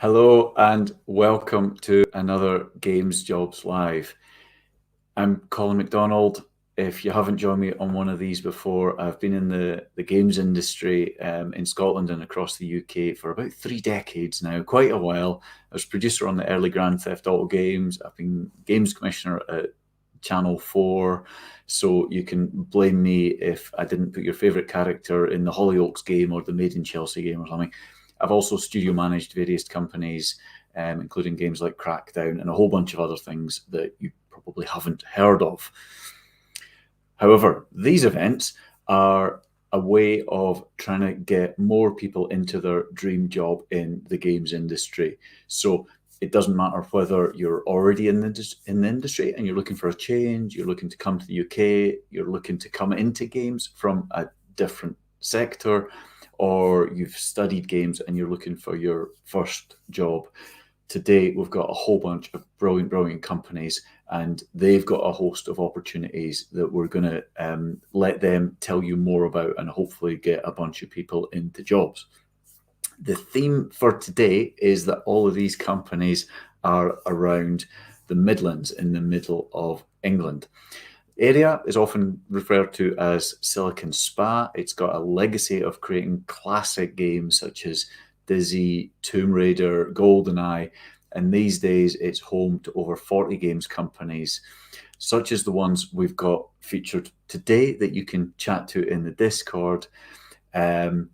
Hello and welcome to another Games Jobs Live. I'm Colin McDonald. If you haven't joined me on one of these before, I've been in the games industry in Scotland and across the UK for about 3 decades now, quite a while. I was producer on the early Grand Theft Auto games. I've been games commissioner at Channel 4, so you can blame me if I didn't put your favourite character in the Hollyoaks game or the Made in Chelsea game or something. I've also studio managed various companies, including games like Crackdown and a whole bunch of other things that you probably haven't heard of. However, these events are a way of trying to get more people into their dream job in the games industry. So it doesn't matter whether you're already in the industry and you're looking for a change, you're looking to come to the UK, you're looking to come into games from a different sector, or you've studied games and you're looking for your first job. Today, we've got a whole bunch of brilliant companies, and they've got a host of opportunities that we're going to let them tell you more about and hopefully get a bunch of people into jobs. The theme for today is that all of these companies are around the Midlands in the middle of England. Area is often referred to as Silicon Spa. It's got a legacy of creating classic games such as Dizzy, Tomb Raider, GoldenEye, and these days it's home to over 40 games companies, such as the ones we've got featured today that you can chat to in the Discord. And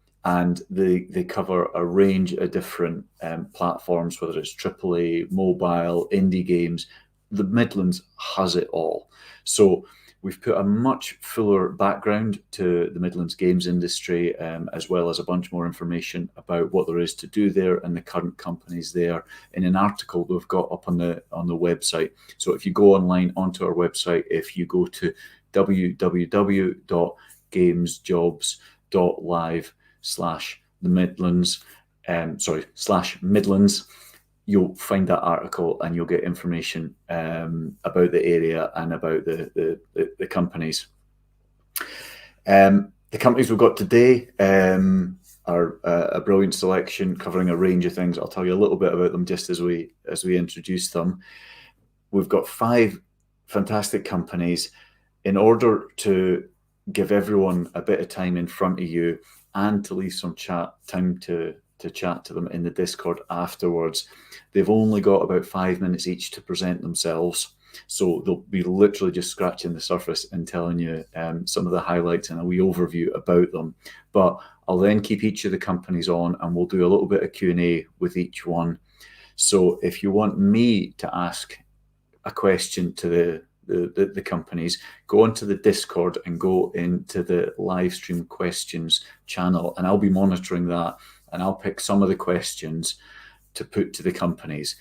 they cover a range of different platforms, whether it's AAA, mobile, indie games. The Midlands has it all. So we've put a much fuller background to the Midlands games industry, as well as a bunch more information about what there is to do there and the current companies there in an article we've got up on the website. So if you go online onto our website, if you go to www.gamesjobs.live/the Midlands, /Midlands, you'll find that article and you'll get information about the area and about the companies. The companies we've got today are a brilliant selection covering a range of things. I'll tell you a little bit about them just as we introduce them. We've got 5 fantastic companies. In order to give everyone a bit of time in front of you and to leave some time to chat to them in the Discord afterwards, they've only got about 5 minutes each to present themselves. So they'll be literally just scratching the surface and telling you some of the highlights and a wee overview about them. But I'll then keep each of the companies on and we'll do a little bit of Q&A with each one. So if you want me to ask a question to the companies, go onto the Discord and go into the live stream questions channel, and I'll be monitoring that, and I'll pick some of the questions to put to the companies.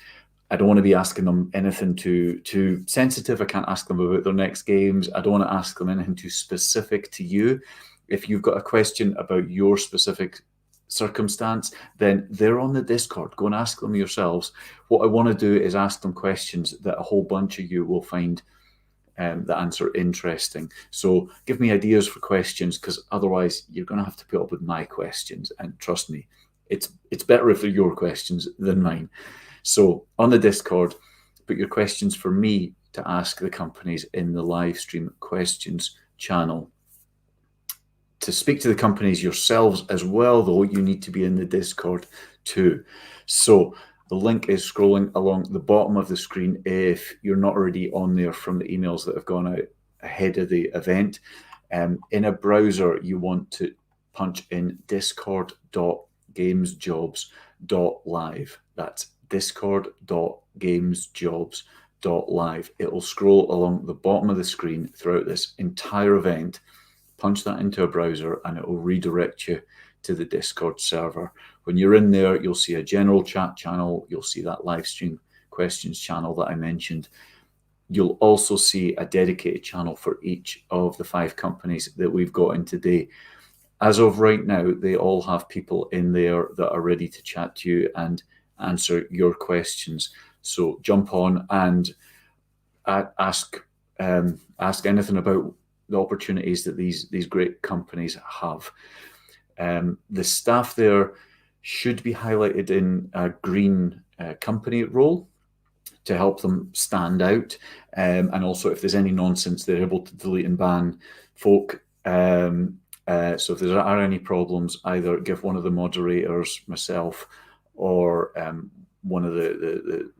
I don't want to be asking them anything too sensitive. I can't ask them about their next games. I don't want to ask them anything too specific to you. If you've got a question about your specific circumstance, then they're on the Discord. Go and ask them yourselves. What I want to do is ask them questions that a whole bunch of you will find the answer interesting. So give me ideas for questions, because otherwise you're going to have to put up with my questions, and trust me, it's better if they're your questions than mine. So on the Discord, put your questions for me to ask the companies in the live stream questions channel. To speak to the companies yourselves as well, though, you need to be in the Discord too. So the link is scrolling along the bottom of the screen if you're not already on there from the emails that have gone out ahead of the event. In a browser, you want to punch in discord.gamesjobs.live. That's discord.gamesjobs.live. It will scroll along the bottom of the screen throughout this entire event. Punch that into a browser and it will redirect you to the Discord server. When you're in there, you'll see a general chat channel. You'll see that live stream questions channel that I mentioned. You'll also see a dedicated channel for each of the 5 companies that we've got in today. As of right now, they all have people in there that are ready to chat to you and answer your questions. So jump on and ask anything about the opportunities that these great companies have. The staff there should be highlighted in a green company role to help them stand out. And also, if there's any nonsense, they're able to delete and ban folk. So if there are any problems, either give one of the moderators, myself, or one of the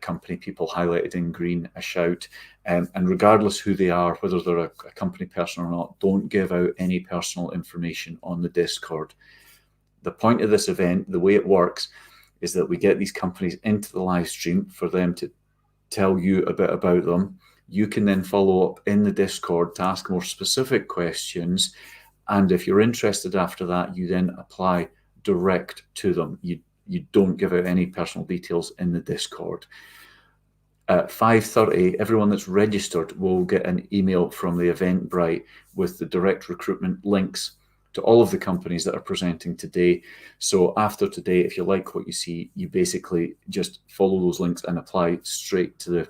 company people highlighted in green a shout. And regardless who they are, whether they're a company person or not, don't give out any personal information on the Discord. The point of this event, the way it works, is that we get these companies into the live stream for them to tell you a bit about them. You can then follow up in the Discord to ask more specific questions. And if you're interested after that, you then apply direct to them. You don't give out any personal details in the Discord. At 5:30, everyone that's registered will get an email from the Eventbrite with the direct recruitment links to all of the companies that are presenting today. So after today, if you like what you see, you basically just follow those links and apply straight to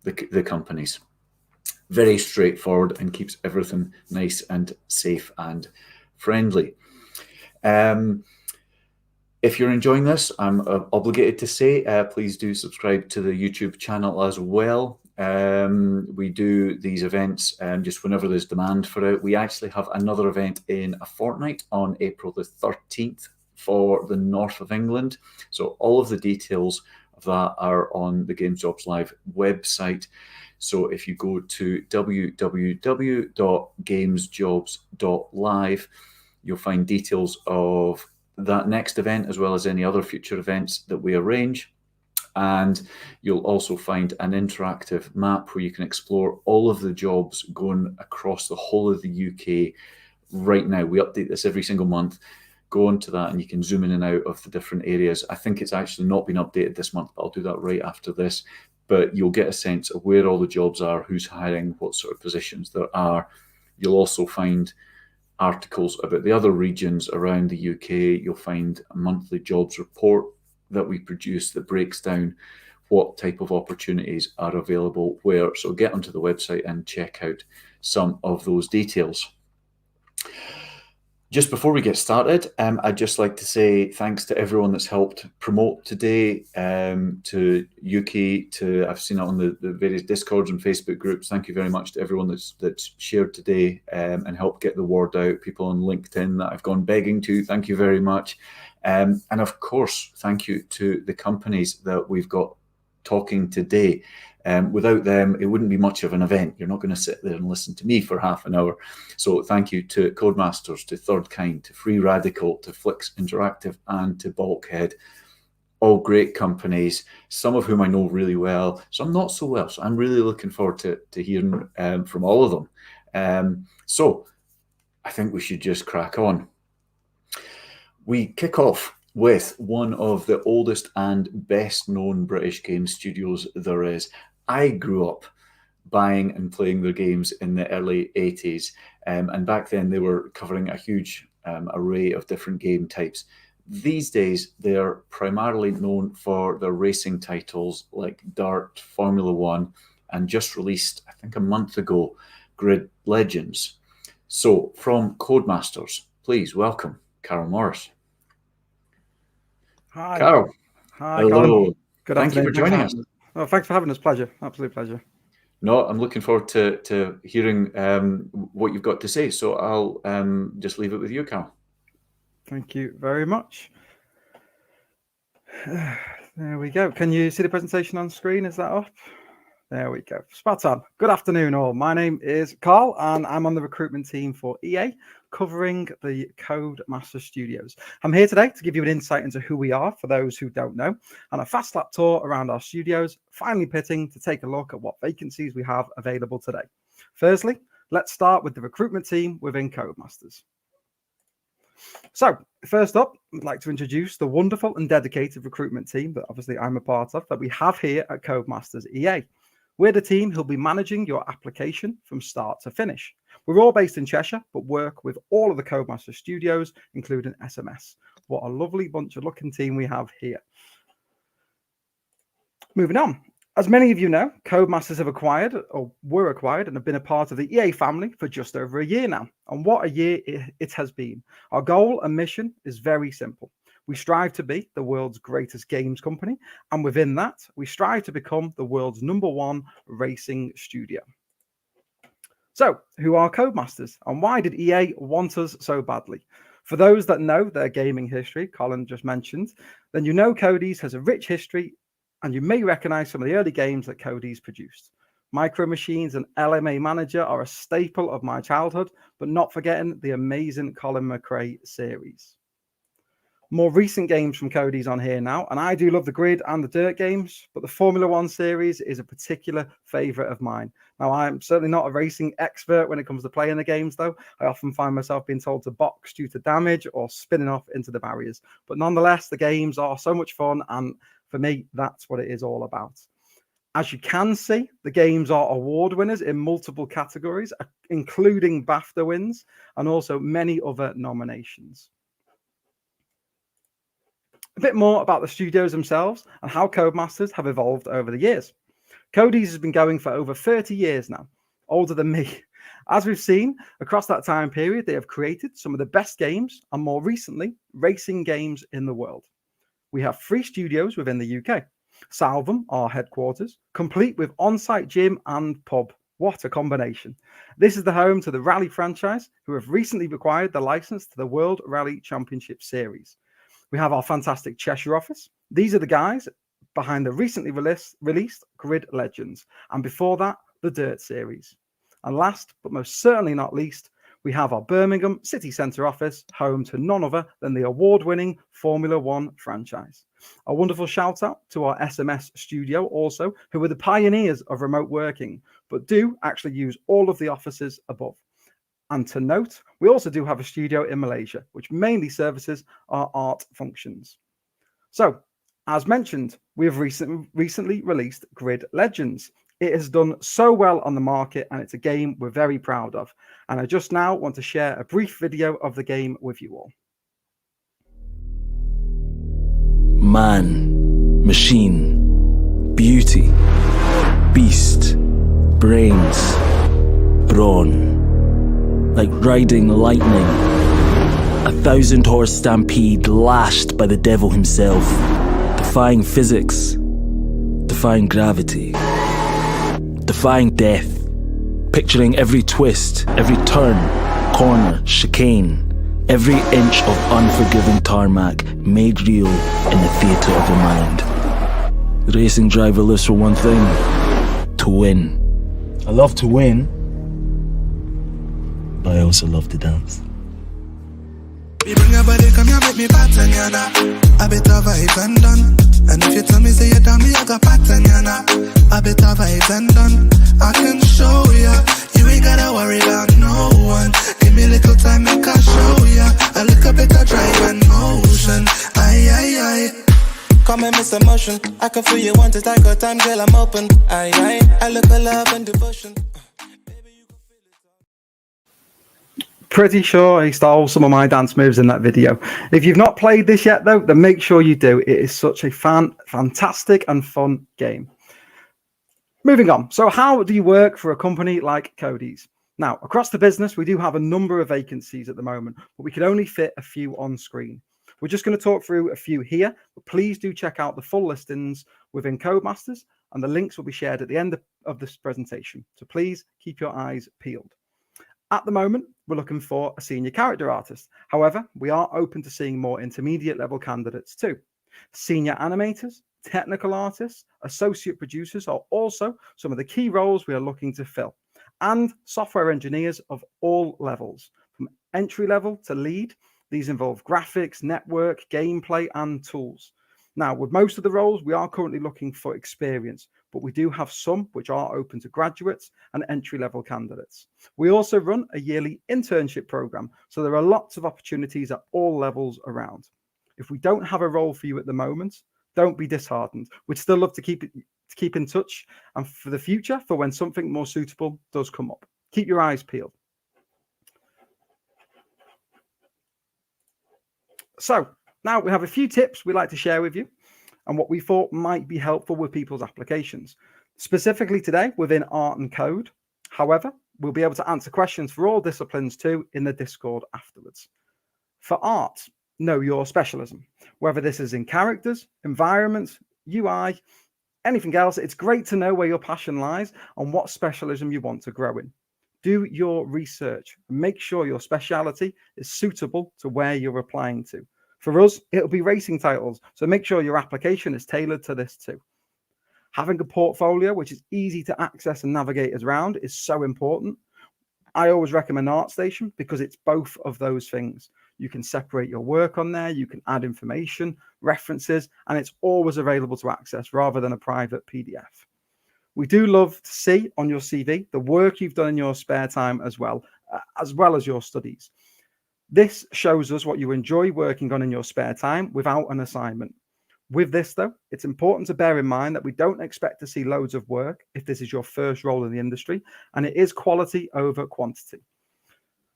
the companies. Very straightforward and keeps everything nice and safe and friendly. If you're enjoying this, I'm obligated to say, please do subscribe to the YouTube channel as well. We do these events just whenever there's demand for it. We actually have another event in a fortnight on April the 13th for the north of England. So all of the details of that are on the Games Jobs Live website. So if you go to www.gamesjobs.live, you'll find details of that next event as well as any other future events that we arrange. And you'll also find an interactive map where you can explore all of the jobs going across the whole of the UK right now. We update this every single month. Go onto that and you can zoom in and out of the different areas. I think it's actually not been updated this month, but I'll do that right after this. But you'll get a sense of where all the jobs are, who's hiring, what sort of positions there are. You'll also find articles about the other regions around the UK. You'll find a monthly jobs report that we produce that breaks down what type of opportunities are available where. So get onto the website and check out some of those details. Just before we get started, I'd just like to say thanks to everyone that's helped promote today, to Yuki, I've seen it on the various Discords and Facebook groups. Thank you very much to everyone that's shared today and helped get the word out. People on LinkedIn that I've gone begging to, thank you very much. And of course, thank you to the companies that we've got talking today. Without them, it wouldn't be much of an event. You're not going to sit there and listen to me for half an hour. So thank you to Codemasters, to Third Kind, to Free Radical, to Flix Interactive, and to BULKHEAD. All great companies, some of whom I know really well, some not so well. So I'm really looking forward to hearing from all of them. So I think we should just crack on. We kick off with one of the oldest and best known British game studios there is. I grew up buying and playing their games in the early 80s. And back then they were covering a huge array of different game types. These days, they're primarily known for their racing titles like Dart, Formula One, and just released, I think a month ago, Grid Legends. So from Codemasters, please welcome Carol Morris. Hi. Carol. Hi. Hello. Colin. Good Thank you for joining us. Oh, thanks for having us. Pleasure. Absolute pleasure. No, I'm looking forward to hearing what you've got to say. So I'll just leave it with you, Carol. Thank you very much. There we go. Can you see the presentation on screen? Is that up? There we go. Spot on. Good afternoon, all. My name is Carl, and I'm on the recruitment team for EA, covering the Codemasters Studios. I'm here today to give you an insight into who we are, for those who don't know, and a fast lap tour around our studios, finally pitting to take a look at what vacancies we have available today. Firstly, let's start with the recruitment team within Codemasters. So, first up, I'd like to introduce the wonderful and dedicated recruitment team that obviously I'm a part of, that we have here at Codemasters EA. We're the team who'll be managing your application from start to finish. We're all based in Cheshire, but work with all of the Codemasters studios, including SMS. What a lovely bunch of looking team we have here. Moving on. As many of you know, Codemasters have acquired, or were acquired, and have been a part of the EA family for just over a year now. And what a year it has been. Our goal and mission is very simple. We strive to be the world's greatest games company, and within that, we strive to become the world's #1 racing studio. So, who are Codemasters, and why did EA want us so badly? For those that know their gaming history, Colin just mentioned, then you know Cody's has a rich history, and you may recognize some of the early games that Cody's produced. Micro Machines and LMA Manager are a staple of my childhood, but not forgetting the amazing Colin McRae series. More recent games from Cody's on here now, and I do love the Grid and the Dirt games, but the Formula One series is a particular favourite of mine. Now, I'm certainly not a racing expert when it comes to playing the games, though. I often find myself being told to box due to damage or spinning off into the barriers. But nonetheless, the games are so much fun, and for me, that's what it is all about. As you can see, the games are award winners in multiple categories, including BAFTA wins, and also many other nominations. A bit more about the studios themselves and how Codemasters have evolved over the years. Cody's has been going for over 30 years now, older than me. As we've seen, across that time period, they have created some of the best games and more recently, racing games in the world. We have 3 studios within the UK. Salvam, our headquarters, complete with on-site gym and pub. What a combination. This is the home to the Rally franchise, who have recently acquired the license to the World Rally Championship Series. We have our fantastic Cheshire office. These are the guys behind the recently released Grid Legends, and before that, the Dirt series. And last, but most certainly not least, we have our Birmingham city centre office, home to none other than the award-winning Formula One franchise. A wonderful shout out to our SMS studio also, who are the pioneers of remote working, but do actually use all of the offices above. And to note, we also do have a studio in Malaysia, which mainly services our art functions. So, as mentioned, we have recently released Grid Legends. It has done so well on the market, and it's a game we're very proud of. And I just now want to share a brief video of the game with you all. Man, machine, beauty, beast, brains, brawn. Like riding lightning, 1,000-horse stampede lashed by the devil himself, defying physics, defying gravity, defying death, picturing every twist, every turn, corner, chicane, every inch of unforgiving tarmac made real in the theatre of the mind. The racing driver lives for one thing: to win. I love to win, but I also love to dance. You bring your body, come here, make me pattern, you know. A bit of vibes and done. And if you tell me, say you tell me, I got pattern, you know. A bit of vibes and done. I can show ya. You ain't gotta worry about no one. Give me a little time, make I show ya. A little bit of drive and motion. Aye, aye, aye. Come and miss emotion. I can feel you want it, I got time, girl, I'm open. Aye, aye. I look for love and devotion. Pretty sure he stole some of my dance moves in that video. If you've not played this yet, though, then make sure you do. It is such a fantastic and fun game. Moving on. So how do you work for a company like Cody's? Now, across the business, we do have a number of vacancies at the moment, but we can only fit a few on screen. We're just going to talk through a few here, but please do check out the full listings within Codemasters, and the links will be shared at the end of this presentation. So please keep your eyes peeled. At the moment, we're looking for a senior character artist. However, we are open to seeing more intermediate level candidates too. Senior animators, technical artists, associate producers are also some of the key roles we are looking to fill, and software engineers of all levels, from entry level to lead. These involve graphics, network, gameplay, and tools. Now, with most of the roles, we are currently looking for experience, but we do have some which are open to graduates and entry-level candidates. We also run a yearly internship program, so there are lots of opportunities at all levels around. If we don't have a role for you at the moment, don't be disheartened. We'd still love to keep in touch, and for the future, for when something more suitable does come up. Keep your eyes peeled. So, now we have a few tips we'd like to share with you and what we thought might be helpful with people's applications, specifically today within art and code. However, we'll be able to answer questions for all disciplines too in the Discord afterwards. For art, know your specialism, whether this is in characters, environments, UI, anything else. It's great to know where your passion lies and what specialism you want to grow in. Do your research and make sure your speciality is suitable to where you're applying to. For us, it'll be racing titles, so make sure your application is tailored to this too. Having a portfolio which is easy to access and navigate around is so important. I always recommend ArtStation because it's both of those things. You can separate your work on there, you can add information, references, and it's always available to access rather than a private PDF. We do love to see on your CV the work you've done in your spare time as well as your studies. This shows us what you enjoy working on in your spare time without an assignment. With this, though, it's important to bear in mind that we don't expect to see loads of work if this is your first role in the industry, and it is quality over quantity.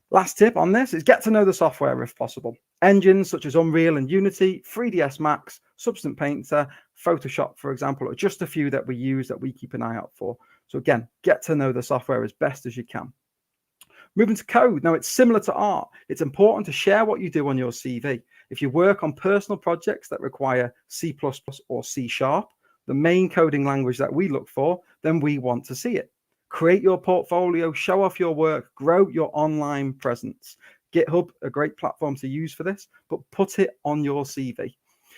Last tip on this is get to know the software if possible. Engines such as Unreal and Unity, 3ds Max, Substance Painter, Photoshop, for example, are just a few that we use that we keep an eye out for. So again, get to know the software as best as you can. Moving to code. Now, it's similar to art. It's important to share what you do on your CV. If you work on personal projects that require C++ or C#, the main coding language that we look for, then we want to see it. Create your portfolio, show off your work, grow your online presence. GitHub, a great platform to use for this, but put it on your CV.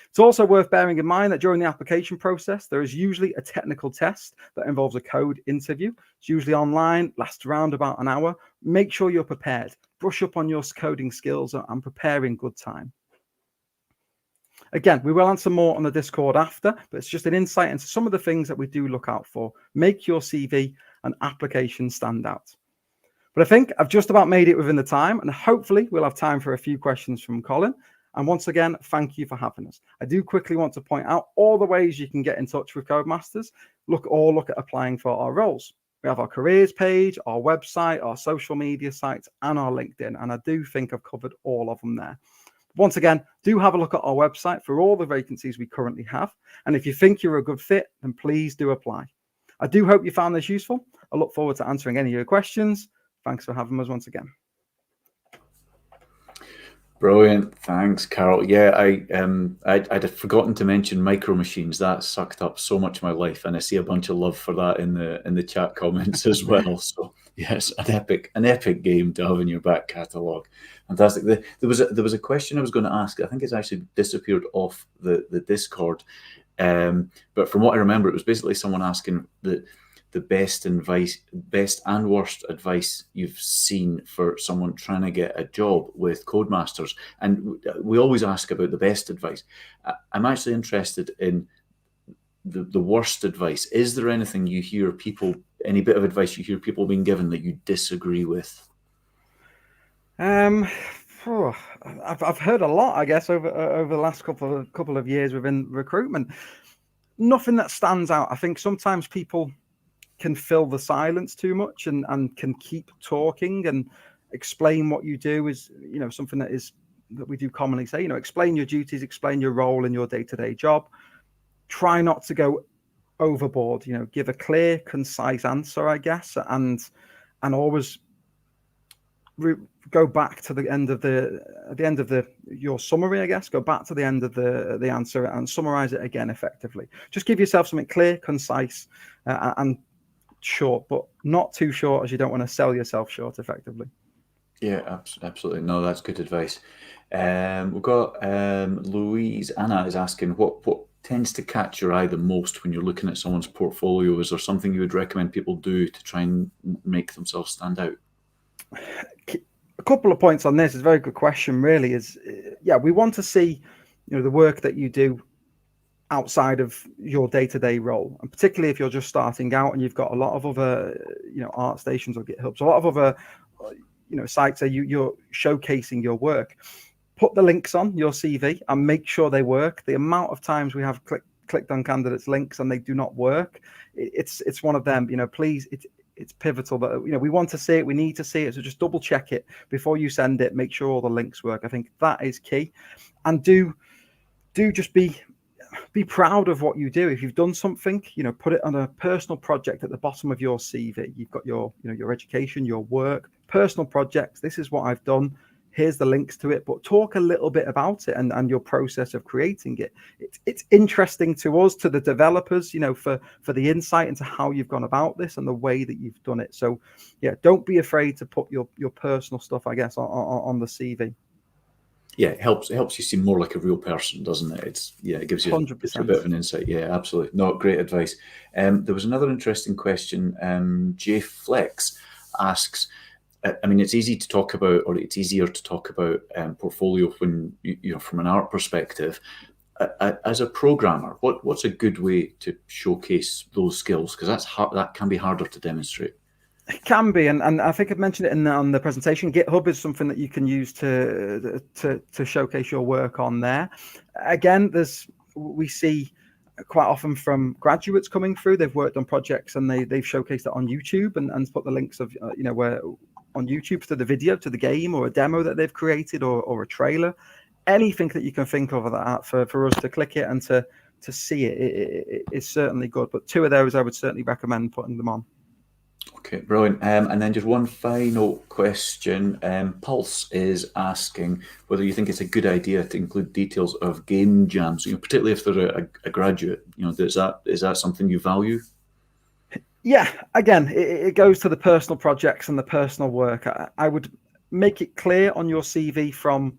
It's also worth bearing in mind that during the application process, there is usually a technical test that involves a code interview. It's usually online, lasts around about an hour. Make sure you're prepared. Brush up on your coding skills and prepare in good time. Again, we will answer more on the Discord after, but it's just an insight into some of the things that we do look out for. Make your CV and application stand out. But I think I've just about made it within the time, and hopefully we'll have time for a few questions from Colin. And once again, thank you for having us. I do quickly want to point out all the ways you can get in touch with Codemasters. Look at applying for our roles. We have our careers page, our website, our social media sites, and our LinkedIn. And I do think I've covered all of them there. Once again, do have a look at our website for all the vacancies we currently have. And if you think you're a good fit, then please do apply. I do hope you found this useful. I look forward to answering any of your questions. Thanks for having us once again. Brilliant, thanks, Carol. Yeah, I'd forgotten to mention Micro Machines. That sucked up so much of my life, and I see a bunch of love for that in the chat comments as well. So yes, an epic game to have in your back catalogue. Fantastic. There was a question I was going to ask. I think it's actually disappeared off the Discord, but from what I remember, it was basically someone asking the best and worst advice you've seen for someone trying to get a job with Codemasters. And we always ask about the best advice. I'm actually interested in the worst advice. Is there anything you hear any bit of advice you hear people being given that you disagree with? I've heard a lot, I guess, over the last couple of years within recruitment. Nothing that stands out. I think sometimes people can fill the silence too much and can keep talking and explain what you do is, something that we do commonly say, explain your duties, explain your role in your day-to-day job. Try not to go overboard, give a clear, concise answer, I guess, and always go back to the end of your summary, I guess. Go back to the end of the answer and summarize it again effectively. Just give yourself something clear, concise, and short, but not too short as you don't want to sell yourself short effectively. Yeah, absolutely. No, that's good advice. We've got Louise Anna is asking what tends to catch your eye the most when you're looking at someone's portfolio. Is there something you would recommend people do to try and make themselves stand out? A couple of points on this. It's a very good question, really. We want to see the work that you do outside of your day-to-day role, and particularly if you're just starting out and you've got a lot of other ArtStations or GitHubs, a lot of other sites that you're showcasing your work. Put the links on your CV and make sure they work. The amount of times we have clicked on candidates links and they do not work, it's one of them. Please, it's pivotal that we want to see it, we need to see it, so just double check it before you send it. Make sure all the links work. I think that is key. And do just be proud of what you do. If you've done something, put it on a personal project at the bottom of your CV. You've got your education, your work, personal projects. This is what I've done. here's the links to it, but talk a little bit about it and your process of creating it. It's interesting to us, to the developers, you know, for the insight into how you've gone about this and the way that you've done it. So yeah, don't be afraid to put your personal stuff, I guess, on the CV. Yeah, it helps you seem more like a real person, doesn't it? It gives you 100%. a bit of an insight. Yeah, absolutely. No, great advice. There was another interesting question. J Flix asks, I mean, it's easy to talk about, or it's easier to talk about portfolio when you know, from an art perspective. As a programmer, what's a good way to showcase those skills? Because that can be harder to demonstrate. It can be, and I think I've mentioned it on the presentation. GitHub is something that you can use to showcase your work on there. Again, we see quite often from graduates coming through, they've worked on projects and they've showcased it on YouTube and put the links of you know, where on YouTube to the video, to the game, or a demo that they've created, or a trailer. Anything that you can think of that for us to click it and to see it is certainly good. But 2 of those I would certainly recommend putting them on. Okay, brilliant. And then just one final question. Pulse is asking whether you think it's a good idea to include details of game jams, you know, particularly if they're a graduate. You know, is that something you value? Yeah, again, it goes to the personal projects and the personal work. I would make it clear on your CV from,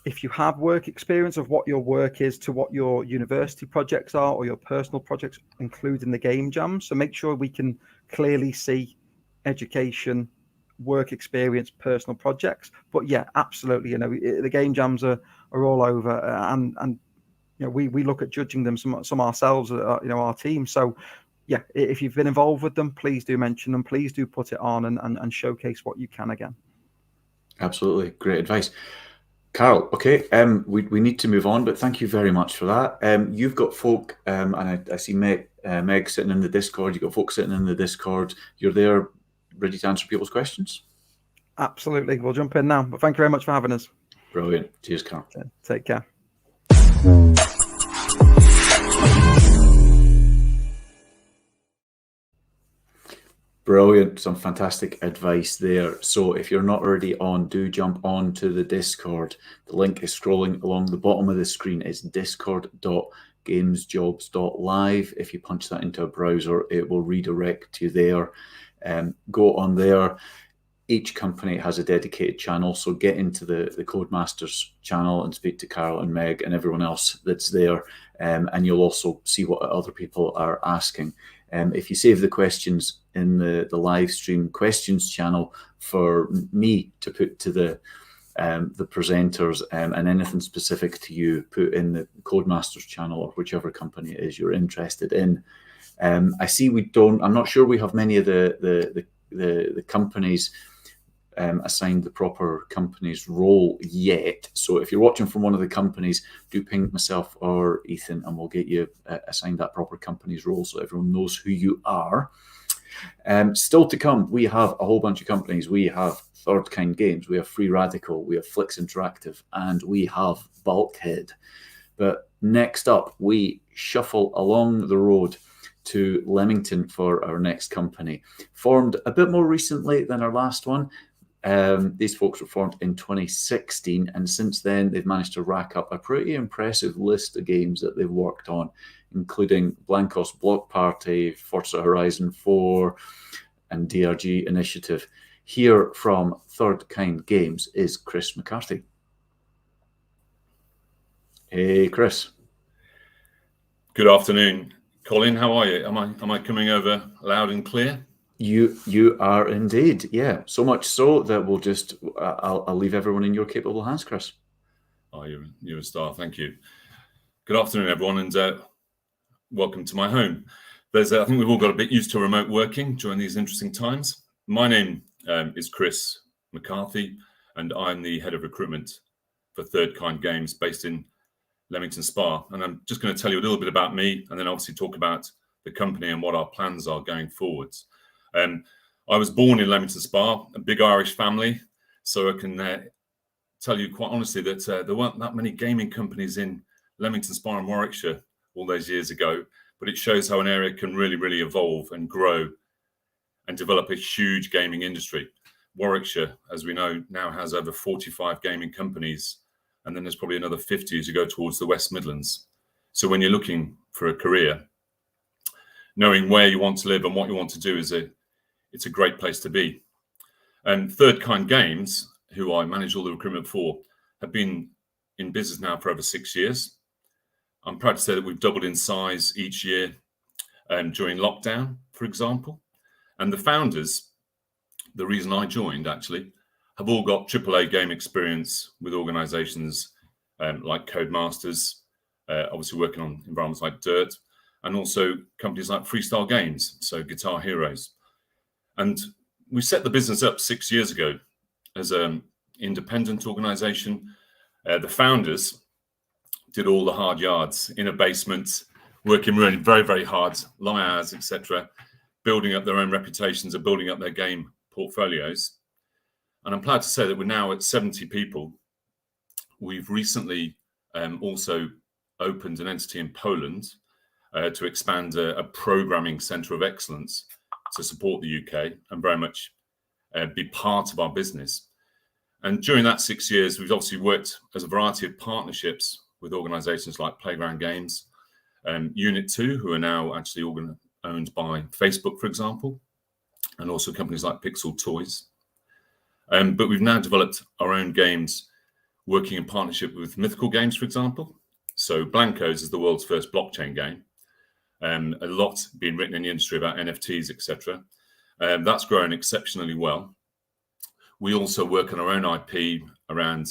if you have work experience, of what your work is to what your university projects are or your personal projects, including the game jams. So make sure we can clearly see education, work experience, personal projects. But yeah, absolutely. You know, the game jams are all over, and you know, we look at judging them some ourselves, you know, our team. So yeah, if you've been involved with them, please do mention them. Please do put it on and showcase what you can again. Absolutely, great advice. Carl, okay, we need to move on, but thank you very much for that. You've got folk, and I see Meg sitting in the Discord. You've got folks sitting in the Discord. You're there ready to answer people's questions? Absolutely. We'll jump in now, but thank you very much for having us. Brilliant. Cheers, Carl. Take care. Brilliant. Some fantastic advice there. So if you're not already on, do jump on to the Discord. The link is scrolling along the bottom of the screen. It's discord.gamesjobs.live. If you punch that into a browser, it will redirect you there. Go on there. Each company has a dedicated channel, so get into the Codemasters channel and speak to Carol and Meg and everyone else that's there, and you'll also see what other people are asking. If you save the questions in the live stream questions channel for me to put to the presenters, and anything specific to you, put in the Codemasters channel or whichever company it is you're interested in. I see I'm not sure we have many of the companies assigned the proper company's role yet. So if you're watching from one of the companies, do ping myself or Ethan and we'll get you assigned that proper company's role so everyone knows who you are. Still to come, we have a whole bunch of companies. We have Third Kind Games, we have Free Radical, we have Flix Interactive, and we have Bulkhead. But next up, we shuffle along the road to Leamington for our next company. Formed a bit more recently than our last one. These folks were formed in 2016, and since then they've managed to rack up a pretty impressive list of games that they've worked on, including Blankos Block Party, Forza Horizon 4, and DRG Initiative. Here from Third Kind Games is Chris McCarthy. Hey, Chris. Good afternoon, Colin. How are you? Am I coming over loud and clear? You are indeed, yeah. So much so that we'll just I'll leave everyone in your capable hands, Chris. Oh, you're a star. Thank you. Good afternoon, everyone, and welcome to my home. I think we've all got a bit used to remote working during these interesting times. My name is Chris McCarthy, and I'm the head of recruitment for Third Kind Games, based in Leamington Spa. And I'm just going to tell you a little bit about me, and then obviously talk about the company and what our plans are going forwards. I was born in Leamington Spa, a big Irish family, so I can tell you quite honestly that there weren't that many gaming companies in Leamington Spa and Warwickshire all those years ago, but it shows how an area can really, really evolve and grow and develop a huge gaming industry. Warwickshire, as we know, now has over 45 gaming companies, and then there's probably another 50 as you go towards the West Midlands. So when you're looking for a career, knowing where you want to live and what you want to do it's a great place to be. And Third Kind Games, who I manage all the recruitment for, have been in business now for over 6 years. I'm proud to say that we've doubled in size each year during lockdown, for example. And the founders, the reason I joined actually, have all got AAA game experience with organizations like Codemasters, obviously working on environments like Dirt, and also companies like Freestyle Games, so Guitar Heroes. And we set the business up 6 years ago as an independent organization. The founders did all the hard yards in a basement, working really very, very hard, long hours, etc., building up their own reputations and building up their game portfolios. And I'm proud to say that we're now at 70 people. We've recently also opened an entity in Poland to expand a programming centre of excellence to support the UK and very much be part of our business. And during that 6 years, we've obviously worked as a variety of partnerships with organisations like Playground Games, Unit 2, who are now actually owned by Facebook, for example, and also companies like Pixel Toys. But we've now developed our own games working in partnership with Mythical Games, for example. So Blankos is the world's first blockchain game. A lot being written in the industry about NFTs, etc. That's growing exceptionally well. We also work on our own IP around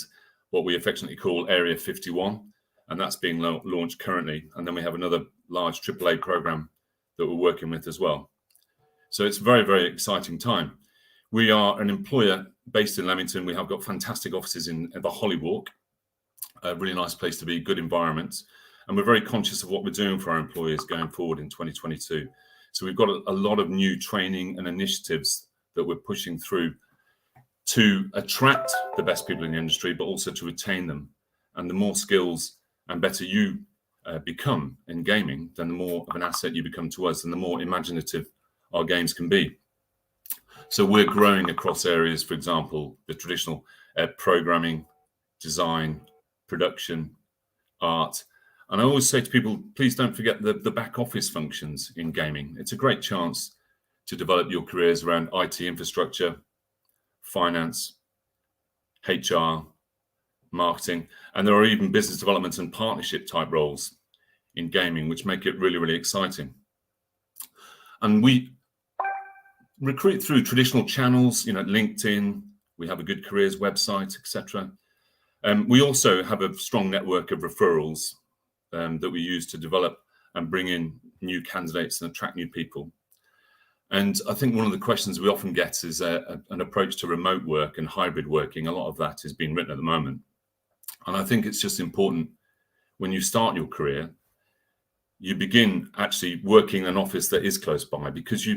what we affectionately call Area 51, and that's being launched currently. And then we have another large AAA program that we're working with as well. So it's a very, very exciting time. We are an employer based in Leamington. We have got fantastic offices in the Hollywalk, a really nice place to be, good environment. And we're very conscious of what we're doing for our employers going forward in 2022. So we've got a lot of new training and initiatives that we're pushing through to attract the best people in the industry, but also to retain them. And the more skills and better you become in gaming, then the more of an asset you become to us and the more imaginative our games can be. So we're growing across areas, for example, the traditional programming, design, production, art. And I always say to people, please don't forget the back office functions in gaming. It's a great chance to develop your careers around IT infrastructure, finance, HR, marketing, and there are even business development and partnership type roles in gaming, which make it really, really exciting. And we recruit through traditional channels, LinkedIn, we have a good careers website, etc. We also have a strong network of referrals that we use to develop and bring in new candidates and attract new people. And I think one of the questions we often get is an approach to remote work and hybrid working. A lot of that is being written at the moment. And I think it's just important when you start your career, you begin actually working in an office that is close by, because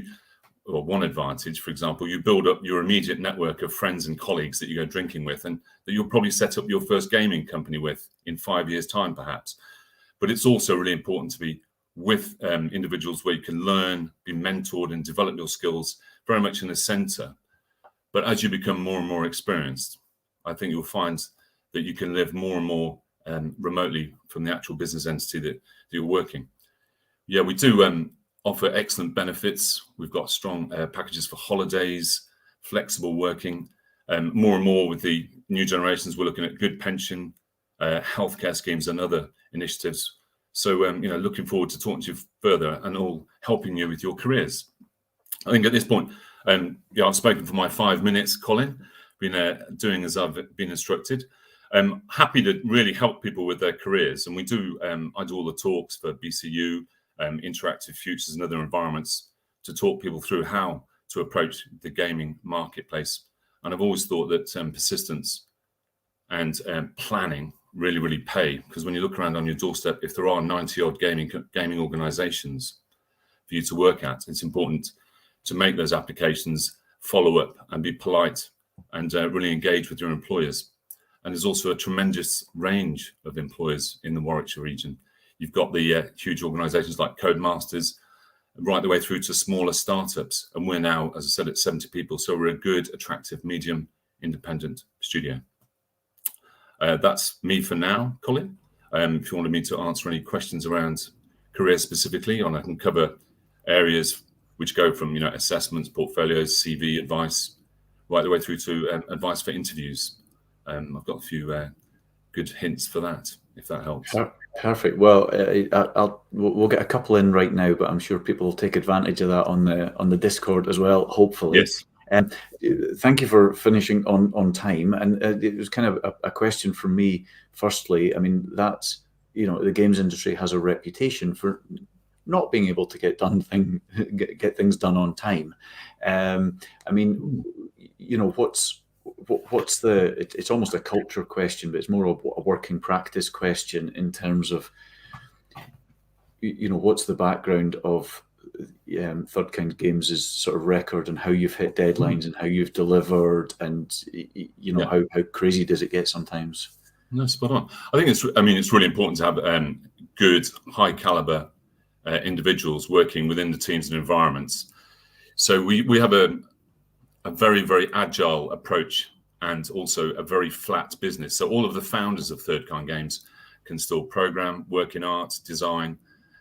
one advantage, for example, you build up your immediate network of friends and colleagues that you go drinking with and that you'll probably set up your first gaming company with in 5 years' time, perhaps. But it's also really important to be with individuals where you can learn, be mentored and develop your skills very much in the center. But as you become more and more experienced, I think you'll find that you can live more and more remotely from the actual business entity that you're working. Yeah, we do offer excellent benefits. We've got strong packages for holidays, flexible working. More and more with the new generations, we're looking at good pension, healthcare schemes and other initiatives. So, looking forward to talking to you further and all helping you with your careers. I think at this point, I've spoken for my 5 minutes, Colin, been doing as I've been instructed. I'm happy to really help people with their careers. And we do, I do all the talks for BCU, Interactive Futures and other environments to talk people through how to approach the gaming marketplace. And I've always thought that persistence and planning really, really pay, because when you look around on your doorstep, if there are 90-odd gaming organizations for you to work at, it's important to make those applications, follow up and be polite and really engage with your employers. And there's also a tremendous range of employers in the Warwickshire region. You've got the huge organizations like Codemasters, right the way through to smaller startups. And we're now, as I said, at 70 people. So we're a good, attractive, medium, independent studio. That's me for now, Colin. If you wanted me to answer any questions around career specifically, I can cover areas which go from assessments, portfolios, CV advice, right the way through to advice for interviews. I've got a few good hints for that, if that helps. Perfect. Well, we'll get a couple in right now, but I'm sure people will take advantage of that on the Discord as well, hopefully. Yes. Thank you for finishing on time. And it was kind of a question from me. Firstly, I mean, that's the games industry has a reputation for not being able to get things done on time. I mean, what's it's almost a culture question, but it's more of a working practice question in terms of what's the background of Third Kind Games' sort of record and how you've hit deadlines and how you've delivered, and how crazy does it get sometimes? No, spot on. I think it's really important to have good, high caliber individuals working within the teams and environments. So we have a very, very agile approach and also a very flat business. So all of the founders of Third Kind Games can still program, work in art, design,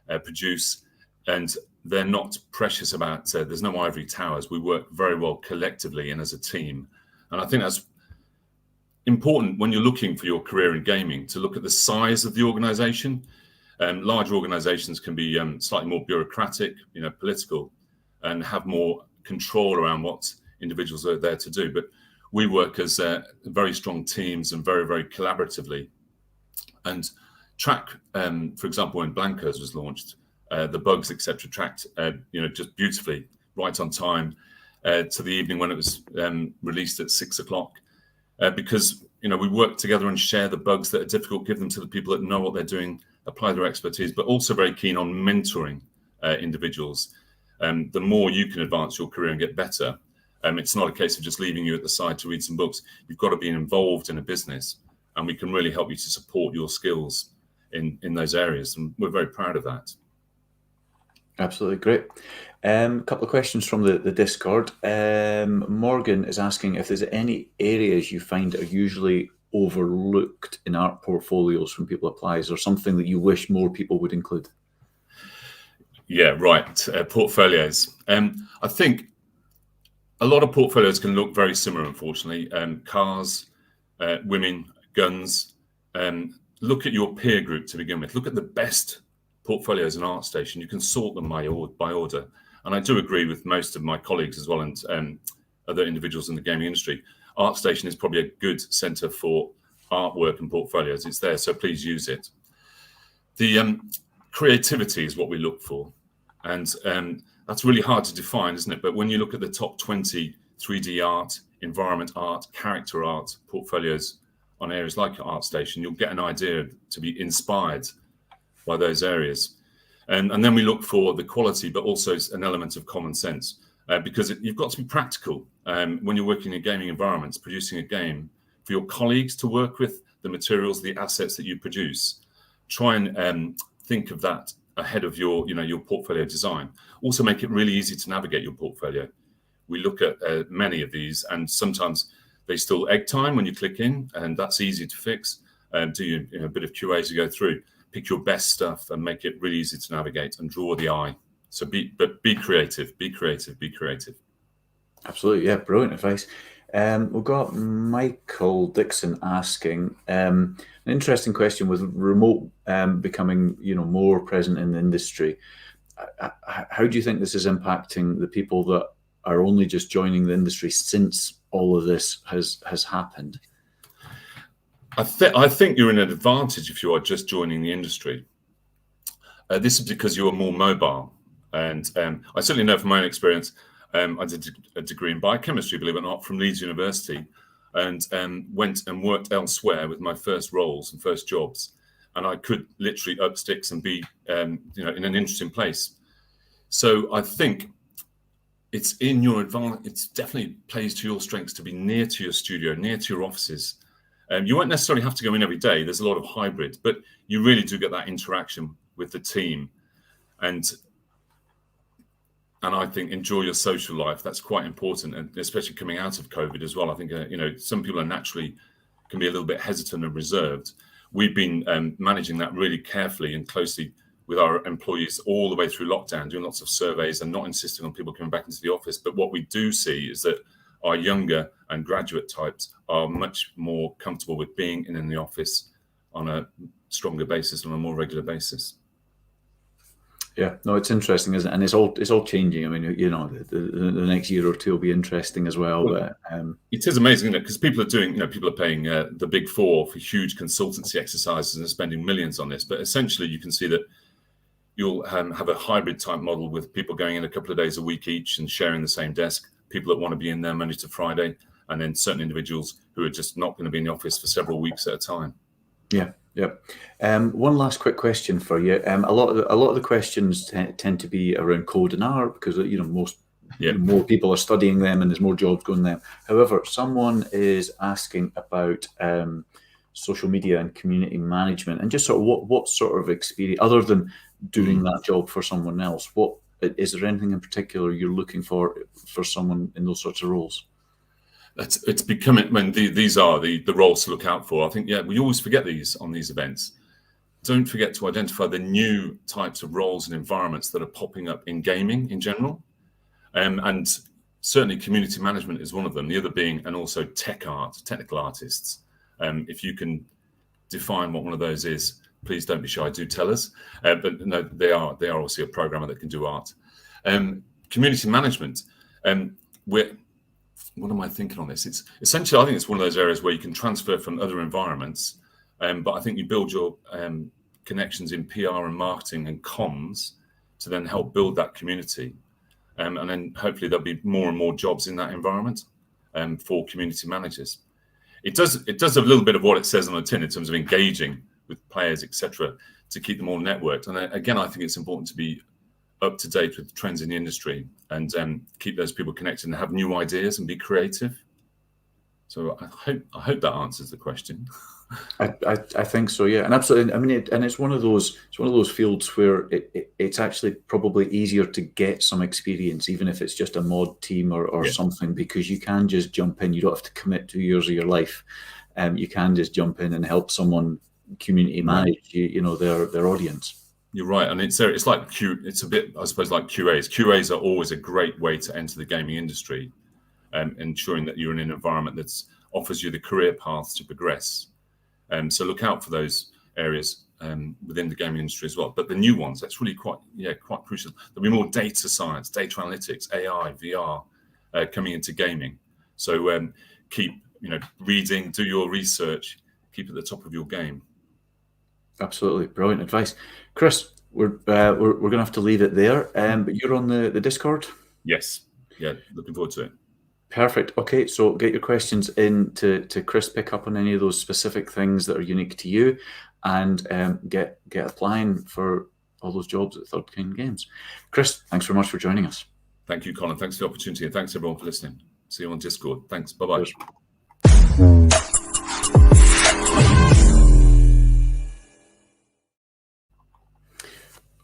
produce, and they're not precious about, there's no ivory towers. We work very well collectively and as a team. And I think that's important when you're looking for your career in gaming, to look at the size of the organization. Large organizations can be slightly more bureaucratic, political, and have more control around what individuals are there to do. But we work as very strong teams and very, very collaboratively. And track, for example, when Blankos was launched, the bugs, etc., tracked, just beautifully, right on time to the evening when it was released at 6 o'clock. Because we work together and share the bugs that are difficult, give them to the people that know what they're doing, apply their expertise, but also very keen on mentoring individuals. The more you can advance your career and get better, it's not a case of just leaving you at the side to read some books. You've got to be involved in a business, and we can really help you to support your skills in those areas, and we're very proud of that. Absolutely great. A couple of questions from the Discord. Morgan is asking if there's any areas you find are usually overlooked in art portfolios from people applies, or something that you wish more people would include. Yeah, right. Portfolios. I think a lot of portfolios can look very similar, unfortunately. Cars, women, guns. Look at your peer group to begin with. Look at the best portfolios in ArtStation. You can sort them by order. And I do agree with most of my colleagues as well, and other individuals in the gaming industry. ArtStation is probably a good centre for artwork and portfolios. It's there, so please use it. The creativity is what we look for. And that's really hard to define, isn't it? But when you look at the top 20 3D art, environment art, character art portfolios on areas like ArtStation, you'll get an idea to be inspired by those areas. And then we look for the quality, but also an element of common sense, because you've got to be practical when you're working in gaming environments, producing a game for your colleagues to work with, the materials, the assets that you produce. Try and think of that ahead of your portfolio design. Also make it really easy to navigate your portfolio. We look at many of these, and sometimes they still egg time when you click in, and that's easy to fix. Do a bit of QA as you go through. Pick your best stuff and make it really easy to navigate and draw the eye. So be creative, be creative, be creative. Absolutely, yeah, brilliant advice. We've got Michael Dixon asking an interesting question with remote becoming more present in the industry. How do you think this is impacting the people that are only just joining the industry since all of this has happened? I think you're in an advantage if you are just joining the industry. This is because you are more mobile. And I certainly know from my own experience, I did a degree in biochemistry, believe it or not, from Leeds University, and went and worked elsewhere with my first roles and first jobs. And I could literally up sticks and be in an interesting place. So I think it's in your advantage. It definitely plays to your strengths to be near to your studio, near to your offices. You won't necessarily have to go in every day. There's a lot of hybrid, but you really do get that interaction with the team. And and I think enjoy your social life. That's quite important, and especially coming out of COVID as well. I think some people are naturally can be a little bit hesitant and reserved. We've been managing that really carefully and closely with our employees all the way through lockdown, doing lots of surveys and not insisting on people coming back into the office. But what we do see is that our younger and graduate types are much more comfortable with being in the office on a stronger basis, on a more regular basis. Yeah, no, it's interesting, isn't it? And it's all changing. I mean, the next year or two will be interesting as well. But it is amazing, isn't it? Because people are paying the big four for huge consultancy exercises and spending millions on this. But essentially, you can see that you'll have a hybrid type model with people going in a couple of days a week each and sharing the same desk. People that want to be in there Monday to Friday, and then certain individuals who are just not going to be in the office for several weeks at a time. Yeah. One last quick question for you. A lot of the questions tend to be around code and art because more people are studying them and there's more jobs going there. However, someone is asking about social media and community management and just sort of what sort of experience, other than doing that job for someone else, what is there anything in particular you're looking for someone in those sorts of roles? It's becoming, when these are the roles to look out for. I think, we always forget these on these events. Don't forget to identify the new types of roles and environments that are popping up in gaming in general. And certainly community management is one of them. The other being, and also technical artists. If you can define what one of those is, please don't be shy, do tell us. But no, they are obviously a programmer that can do art. Community management, what am I thinking on this? It's essentially, I think it's one of those areas where you can transfer from other environments, but I think you build your connections in PR and marketing and comms to then help build that community. And then hopefully there'll be more and more jobs in that environment for community managers. It does a little bit of what it says on the tin in terms of engaging with players, etc., to keep them all networked. And again, I think it's important to be up to date with trends in the industry and keep those people connected and have new ideas and be creative. So I hope that answers the question. I think so, yeah, and absolutely. I mean, it's one of those fields where it's actually probably easier to get some experience, even if it's just a mod team or something, because you can just jump in. You don't have to commit 2 years of your life. You can just jump in and help someone community manage, their audience. You're right, and it's like it's a bit, I suppose, like QAs. QAs are always a great way to enter the gaming industry, ensuring that you're in an environment that offers you the career paths to progress. So look out for those areas within the gaming industry as well. But the new ones, that's really quite crucial. There'll be more data science, data analytics, AI, VR coming into gaming. So keep reading, do your research, keep at the top of your game. Absolutely, brilliant advice, Chris. We're going to have to leave it there. But you're on the Discord. Yes, looking forward to it. Perfect. Okay, so get your questions in to Chris. Pick up on any of those specific things that are unique to you, and get applying for all those jobs at Third Kind Games. Chris, thanks very much for joining us. Thank you, Colin. Thanks for the opportunity, and thanks everyone for listening. See you on Discord. Thanks. Bye-bye. Cheers.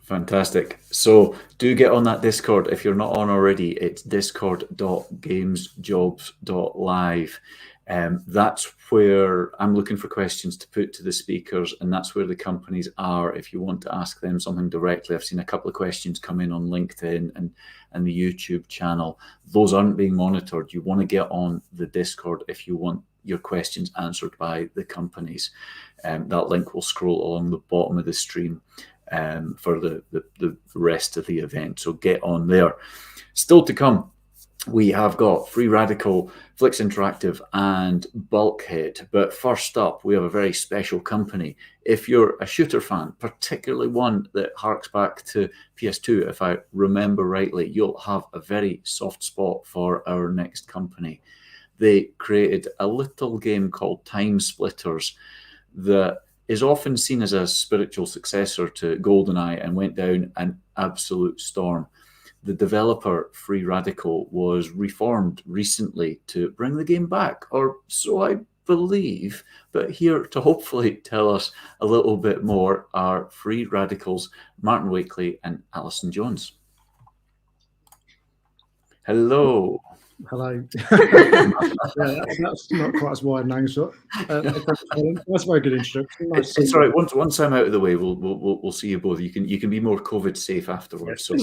Fantastic. So do get on that Discord if you're not on already. It's discord.gamesjobs.live. That's where I'm looking for questions to put to the speakers, and that's where the companies are if you want to ask them something directly. I've seen a couple of questions come in on LinkedIn and the YouTube channel. Those aren't being monitored. You want to get on the Discord if you want your questions answered by the companies. That link will scroll along the bottom of the stream for the rest of the event. So get on there. Still to come, we have got Free Radical, Flix Interactive, and Bulkhead. But first up, we have a very special company. If you're a shooter fan, particularly one that harks back to PS2, if I remember rightly, you'll have a very soft spot for our next company. They created a little game called TimeSplitters that is often seen as a spiritual successor to GoldenEye and went down an absolute storm. The developer, Free Radical, was reformed recently to bring the game back, or so I believe. But here to hopefully tell us a little bit more are Free Radical's Martin Wakely and Alison Jones. Hello. Hello. That's not quite as wide an answer. That's a very good introduction. Nice It's all right. Once I'm out of the way, we'll see you both. You can be more COVID safe afterwards. So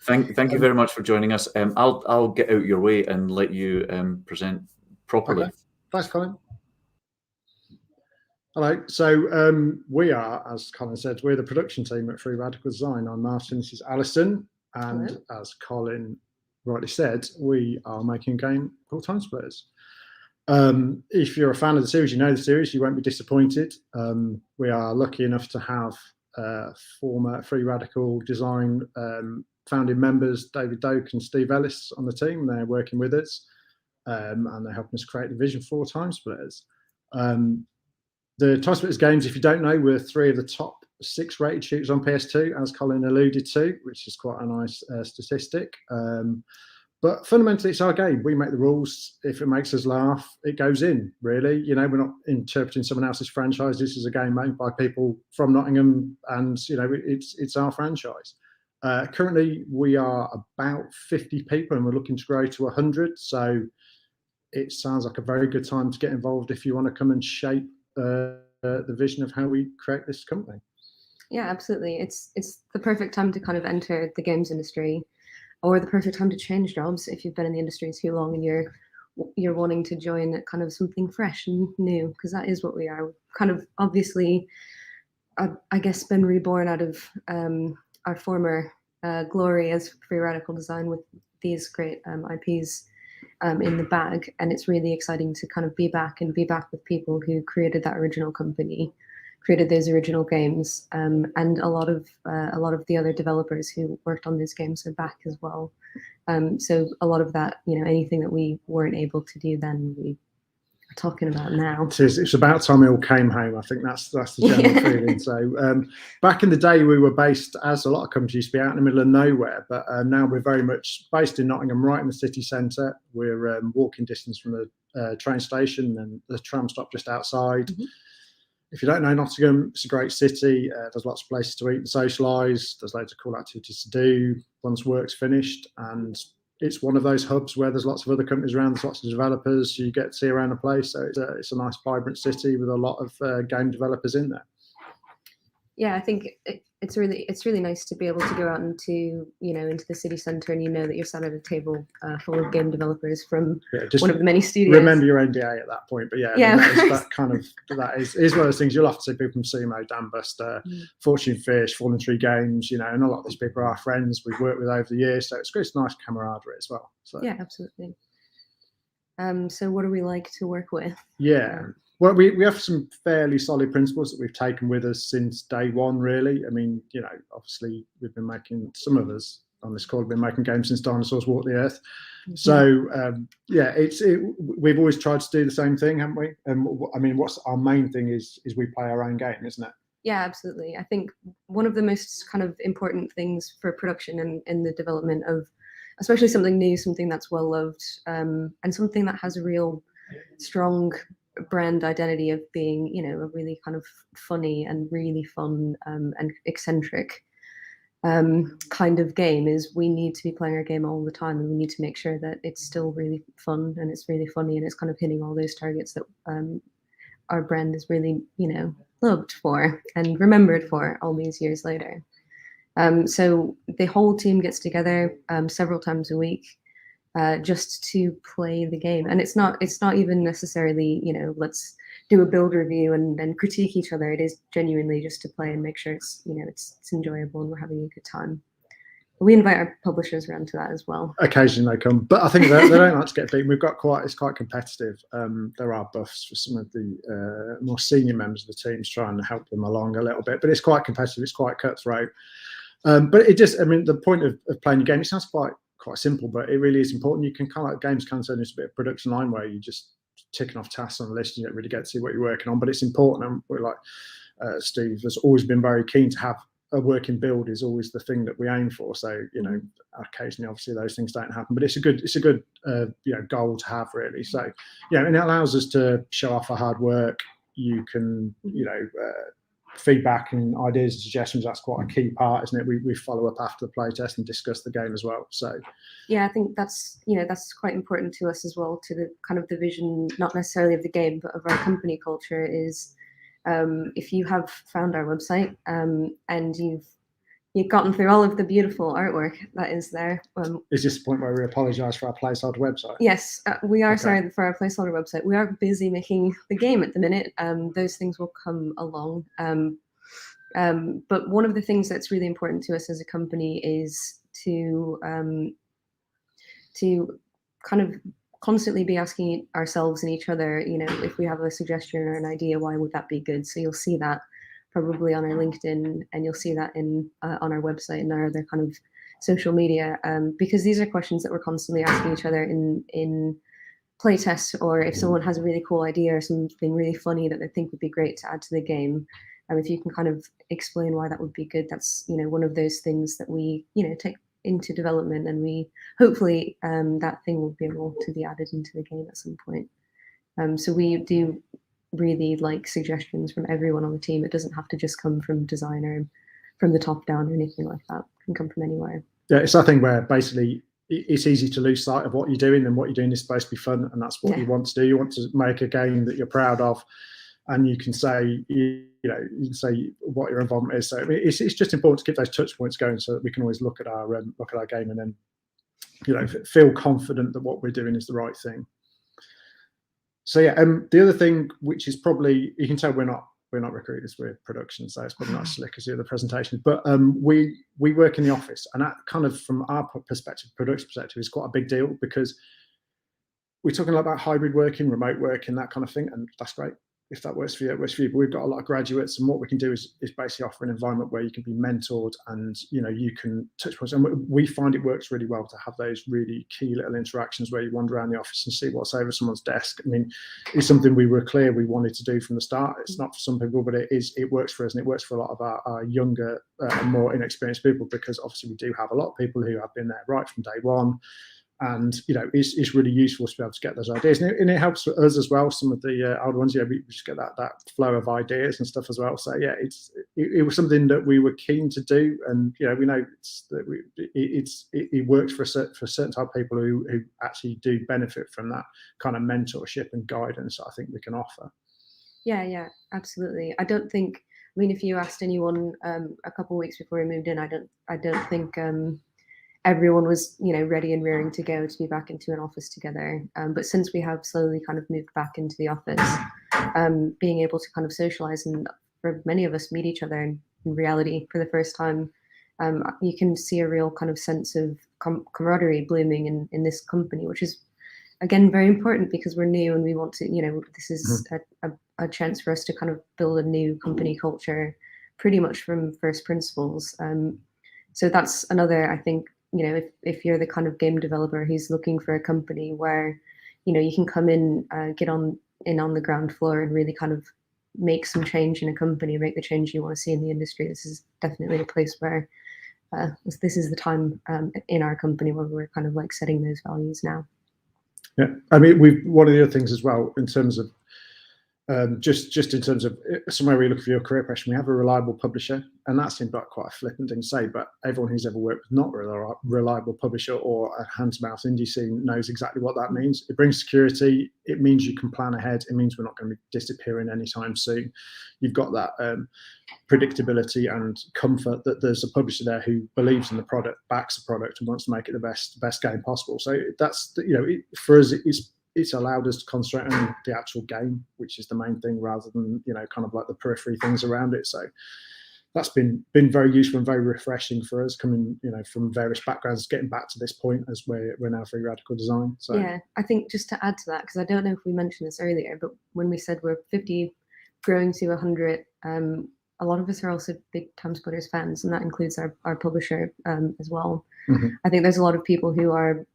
thank you very much for joining us. I'll get out your way and let you present properly. Okay. Thanks, Colin. Hello. So we are, as Colin said, we're the production team at Free Radical Design. I'm Martin. This is Alison. And hello. As Colin rightly said, we are making a game called TimeSplitters. If you're a fan of the series, you know the series, you won't be disappointed. We are lucky enough to have former Free Radical Design founding members, David Doak and Steve Ellis, on the team. They're working with us and they're helping us create the vision for TimeSplitters. The TimeSplitters games, if you don't know, were 3 of the top 6 rated shooters on PS2, as Colin alluded to, which is quite a nice statistic. But fundamentally, it's our game. We make the rules. If it makes us laugh, it goes in, really. You know, we're not interpreting someone else's franchise. This is a game made by people from Nottingham, and, you know, it's our franchise. Currently, we are about 50 people, and we're looking to grow to 100. So it sounds like a very good time to get involved if you want to come and shape the vision of how we create this company. Yeah, absolutely. It's the perfect time to kind of enter the games industry, or the perfect time to change jobs if you've been in the industry too long and you're wanting to join kind of something fresh and new, because that is what we are. Kind of obviously, I guess, been reborn out of our former glory as Free Radical Design with these great IPs in the bag, and it's really exciting to kind of be back with people who created that original company, created those original games, and a lot of the other developers who worked on these games are back as well. So a lot of that, you know, anything that we weren't able to do then, we are talking about now. It's about time we all came home. I think that's the general feeling. So back in the day, we were based, as a lot of companies used to be, out in the middle of nowhere, but now we're very much based in Nottingham, right in the city centre. We're walking distance from the train station and the tram stop just outside. Mm-hmm. If you don't know Nottingham, it's a great city. There's lots of places to eat and socialise. There's loads of cool activities to do once work's finished. And it's one of those hubs where there's lots of other companies around, there's lots of developers you get to see around the place. So it's a nice, vibrant city with a lot of game developers in there. Yeah, I think it's really nice to be able to go out into the city centre, and you know that you're sat at a table full of game developers from one of the many studios. Remember your NDA at that point, but yeah, I mean, that is one of those things. You'll have to see people from Sumo, Dan Buster, Fortune Fish, Fallen Tree Games, you know, and a lot of these people are our friends we've worked with over the years, so it's nice camaraderie as well. So yeah, absolutely. So what do we like to work with? Yeah. Well, we have some fairly solid principles that we've taken with us since day one, really. I mean, you know, obviously we've been making, some of us on this call have been making games since dinosaurs walked the earth. Mm-hmm. So, we've always tried to do the same thing, haven't we? And I mean, what's our main thing is we play our own game, isn't it? Yeah, absolutely. I think one of the most kind of important things for production and in the development of, especially something new, something that's well loved, and something that has a real strong brand identity of being, you know, a really kind of funny and really fun and eccentric kind of game, is we need to be playing our game all the time, and we need to make sure that it's still really fun and it's really funny and it's kind of hitting all those targets that our brand is really, you know, loved for and remembered for all these years later. So the whole team gets together several times a week just to play the game, and it's not even necessarily, you know, let's do a build review and then critique each other. It is genuinely just to play and make sure it's, you know, it's enjoyable and we're having a good time. We invite our publishers around to that as well. Occasionally they come, but I think they don't like to get beaten. It's quite competitive. There are buffs for some of the more senior members of the teams trying to help them along a little bit, but it's quite competitive. It's quite cutthroat. But it just, I mean, the point of playing your game, it sounds quite simple, but it really is important. You can kind of, games can turn into a bit of production line where you just ticking off tasks on the list and you don't really get to see what you're working on, but it's important. And we're like, Steve has always been very keen to have a working build is always the thing that we aim for. So, you know, occasionally, obviously those things don't happen, but it's a good you know, goal to have, really. So, yeah, and it allows us to show off our hard work. You can, you know, feedback and ideas and suggestions, that's quite a key part, isn't it? We follow up after the playtest and discuss the game as well. So yeah, I think that's that's quite important to us as well, to the kind of the vision, not necessarily of the game, but of our company culture is, if you have found our website and you've gotten through all of the beautiful artwork that is there. Is this the point where we apologise for our placeholder website? Yes, we are Okay. sorry for our placeholder website. We are busy making the game at the minute. Those things will come along. But one of the things that's really important to us as a company is to kind of constantly be asking ourselves and each other, if we have a suggestion or an idea, why would that be good? So you'll see that probably on our LinkedIn, and you'll see that on our website and our other kind of social media, because these are questions that we're constantly asking each other in playtests, or if someone has a really cool idea or something really funny that they think would be great to add to the game. If you can kind of explain why that would be good, that's one of those things that we take into development, and we hopefully that thing will be able to be added into the game at some point. So we do really like suggestions from everyone on the team. It doesn't have to just come from designer, from the top down or anything like that. It can come from anywhere. Yeah, it's that thing where basically it's easy to lose sight of what you're doing, and what you're doing is supposed to be fun, and that's what you want to do. You want to make a game that you're proud of, and you can say you can say what your involvement is. So I mean, it's just important to keep those touch points going, so that we can always look at our game and then feel confident that what we're doing is the right thing. So yeah, the other thing, which is probably, you can tell we're not recruiters, we're production, so it's probably not as slick as the other presentations. But we work in the office, and that kind of, from our perspective, production perspective, is quite a big deal, because we're talking about hybrid working, remote working, that kind of thing, and that's great. If that works for you, it works for you. But we've got a lot of graduates, and what we can do is basically offer an environment where you can be mentored, and you can touch points. And we find it works really well to have those really key little interactions where you wander around the office and see what's over someone's desk. I mean, it's something we were clear we wanted to do from the start. It's not for some people, but it works for us, and it works for a lot of our younger and more inexperienced people, because obviously we do have a lot of people who have been there right from day one. And it's really useful to be able to get those ideas, and it helps for us as well. Some of the older ones, we just get that flow of ideas and stuff as well. So yeah, it was something that we were keen to do, and we know it works for a certain type of people who actually do benefit from that kind of mentorship and guidance that I think we can offer. Yeah, absolutely. I don't think, I mean, if you asked anyone a couple of weeks before we moved in, I don't think everyone was, ready and rearing to go to be back into an office together. But since we have slowly kind of moved back into the office, being able to kind of socialize, and for many of us meet each other in reality for the first time, you can see a real kind of sense of camaraderie blooming in this company, which is, again, very important, because we're new and we want to, this is a chance for us to kind of build a new company culture pretty much from first principles. So that's another, I think, if you're the kind of game developer who's looking for a company where, you can come in, get on the ground floor and really kind of make some change in a company, make the change you want to see in the industry, this is definitely a place where this is the time in our company where we're kind of like setting those values now. Yeah, I mean, one of the other things as well, in terms of just in terms of somewhere where you look for your career progression, we have a reliable publisher, and that seems like quite a flippant thing to say, but everyone who's ever worked with not a reliable publisher or a hand-to-mouth indie scene knows exactly what that means. It brings security. It means you can plan ahead. It means we're not going to be disappearing anytime soon. You've got that predictability and comfort that there's a publisher there who believes in the product, backs the product, and wants to make it the best game possible. So that's for us, it's allowed us to concentrate on the actual game, which is the main thing, rather than kind of like the periphery things around it. So that's been very useful and very refreshing for us, coming from various backgrounds, getting back to this point as we're now Free Radical Design. So yeah, I think just to add to that, because I don't know if we mentioned this earlier, but when we said we're 50 growing to 100, a lot of us are also big TimeSplitters fans, and that includes our publisher as well. Mm-hmm. I think there's a lot of people who are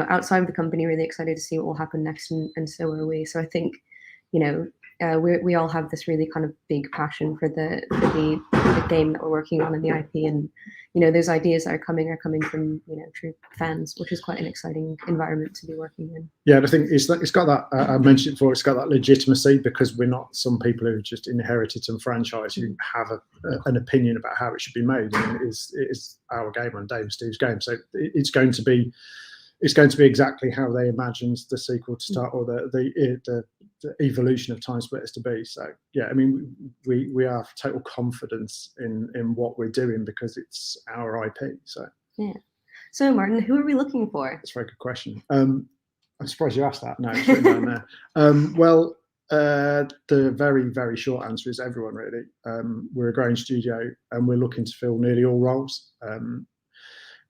outside of the company really excited to see what will happen next, and so are we. So I think we all have this really kind of big passion for the game that we're working on and the IP, and those ideas that are coming from true fans, which is quite an exciting environment to be working in. Yeah, and I think it's got that. I mentioned it before. It's got that legitimacy because we're not some people who just inherited some franchise who have an opinion about how it should be made. I mean, it is our game and Dave and Steve's game, so it's going to be exactly how they imagined the sequel to start, or the evolution of TimeSplitters to be. So yeah, I mean, we have total confidence in what we're doing because it's our IP. So yeah. So Martin, who are we looking for? That's a very good question. I'm surprised you asked that. No, it's written down there. Well, the very, very short answer is everyone, really. We're a growing studio and we're looking to fill nearly all roles.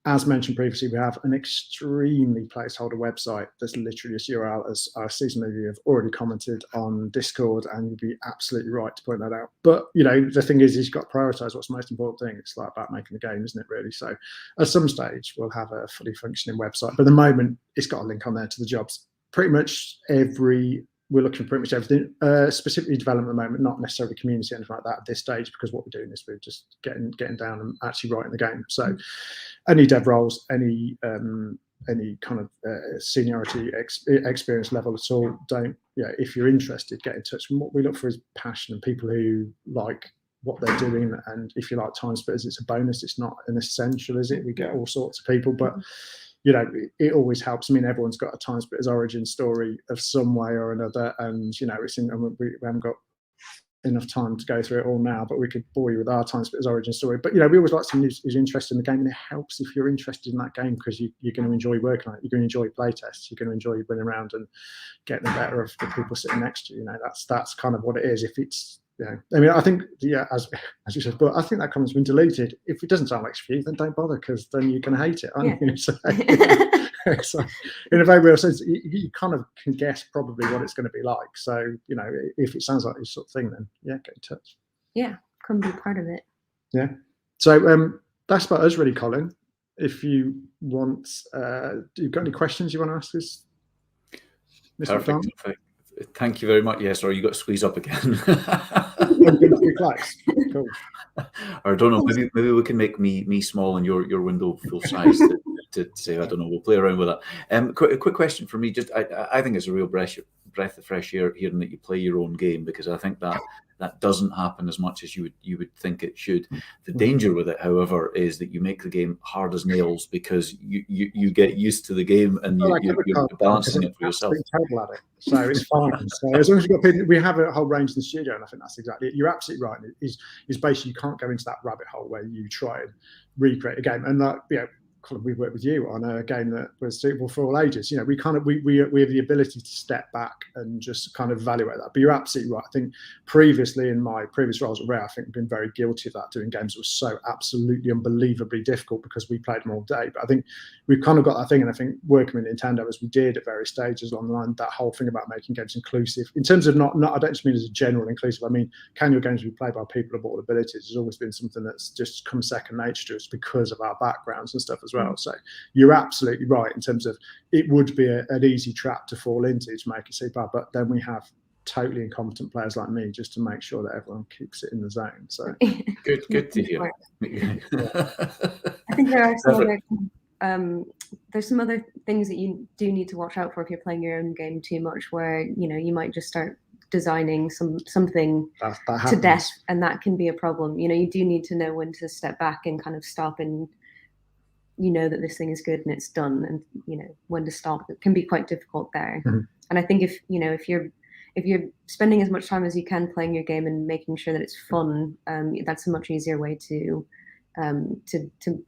As mentioned previously, we have an extremely placeholder website that's literally this URL, as our season review have already commented on Discord, and you'd be absolutely right to point that out. But, the thing is you've got to prioritise what's the most important thing. It's like about making the game, isn't it, really? So at some stage, we'll have a fully functioning website. But at the moment, it's got a link on there to the jobs. Pretty much we're looking for pretty much everything, specifically development at the moment, not necessarily community or anything like that at this stage, because what we're doing is we're just getting down and actually writing the game. So any dev roles, any kind of seniority experience level at all, if you're interested, get in touch. And what we look for is passion and people who like what they're doing. And if you like TimeSplitters, it's a bonus. It's not an essential, is it? We get all sorts of people, but it always helps. I mean, everyone's got a TimeSplitters origin story of some way or another, and we haven't got enough time to go through it all now, but we could bore you with our TimeSplitters origin story. But we always like someone who's interested in the game, and it helps if you're interested in that game because you're going to enjoy working on it. You're going to enjoy playtests. You're going to enjoy running around and getting the better of the people sitting next to you. That's kind of what it is. If it's I mean, I think, as you said, but I think that comment's been deleted. If it doesn't sound like for you, then don't bother, because then you're going to hate it, aren't you? So, so, in a very real sense, you kind of can guess probably what it's going to be like. So, if it sounds like this sort of thing, then get in touch. Yeah, come be part of it. Yeah. So that's about us, really, Colin. If you want, you've got any questions you want to ask us, Mr. Perfect. Thank you very much. Yes, or you got to squeeze up again. Cool. Or I don't know. Maybe we can make me small and your window full size to say. I don't know. We'll play around with that. Quick question for me. Just I think it's a real breath of fresh air hearing that you play your own game, because I think that doesn't happen as much as you would think it should. The danger with it, however, is that you make the game hard as nails because you get used to the game and you're balancing it for yourself. Terrible at it, so it's fine. So as long as you've got people, we have a whole range in the studio, and I think that's exactly it. You're absolutely right. Is basically you can't go into that rabbit hole where you try and recreate a game, and Colin, we worked with you on a game that was suitable for all ages. We have the ability to step back and just kind of evaluate that. But you're absolutely right. I think previously in my previous roles at Rare, I think I've been very guilty of that, doing games that were so absolutely unbelievably difficult because we played them all day. But I think we've kind of got that thing, and I think working with Nintendo as we did at various stages along the line, that whole thing about making games inclusive, in terms of not I don't just mean as a general inclusive. I mean, can your games be played by people of all abilities? Has always been something that's just come second nature to us because of our backgrounds and stuff as well. So you're absolutely right in terms of it would be an easy trap to fall into to make it super, but then we have totally incompetent players like me just to make sure that everyone keeps it in the zone. So good to hear. I think there are there's some other things that you do need to watch out for if you're playing your own game too much, where you might just start designing something that to death, and that can be a problem. You do need to know when to step back and kind of stop, and that this thing is good and it's done, and when to stop. It can be quite difficult there. And I think if you're spending as much time as you can playing your game and making sure that it's fun, that's a much easier way to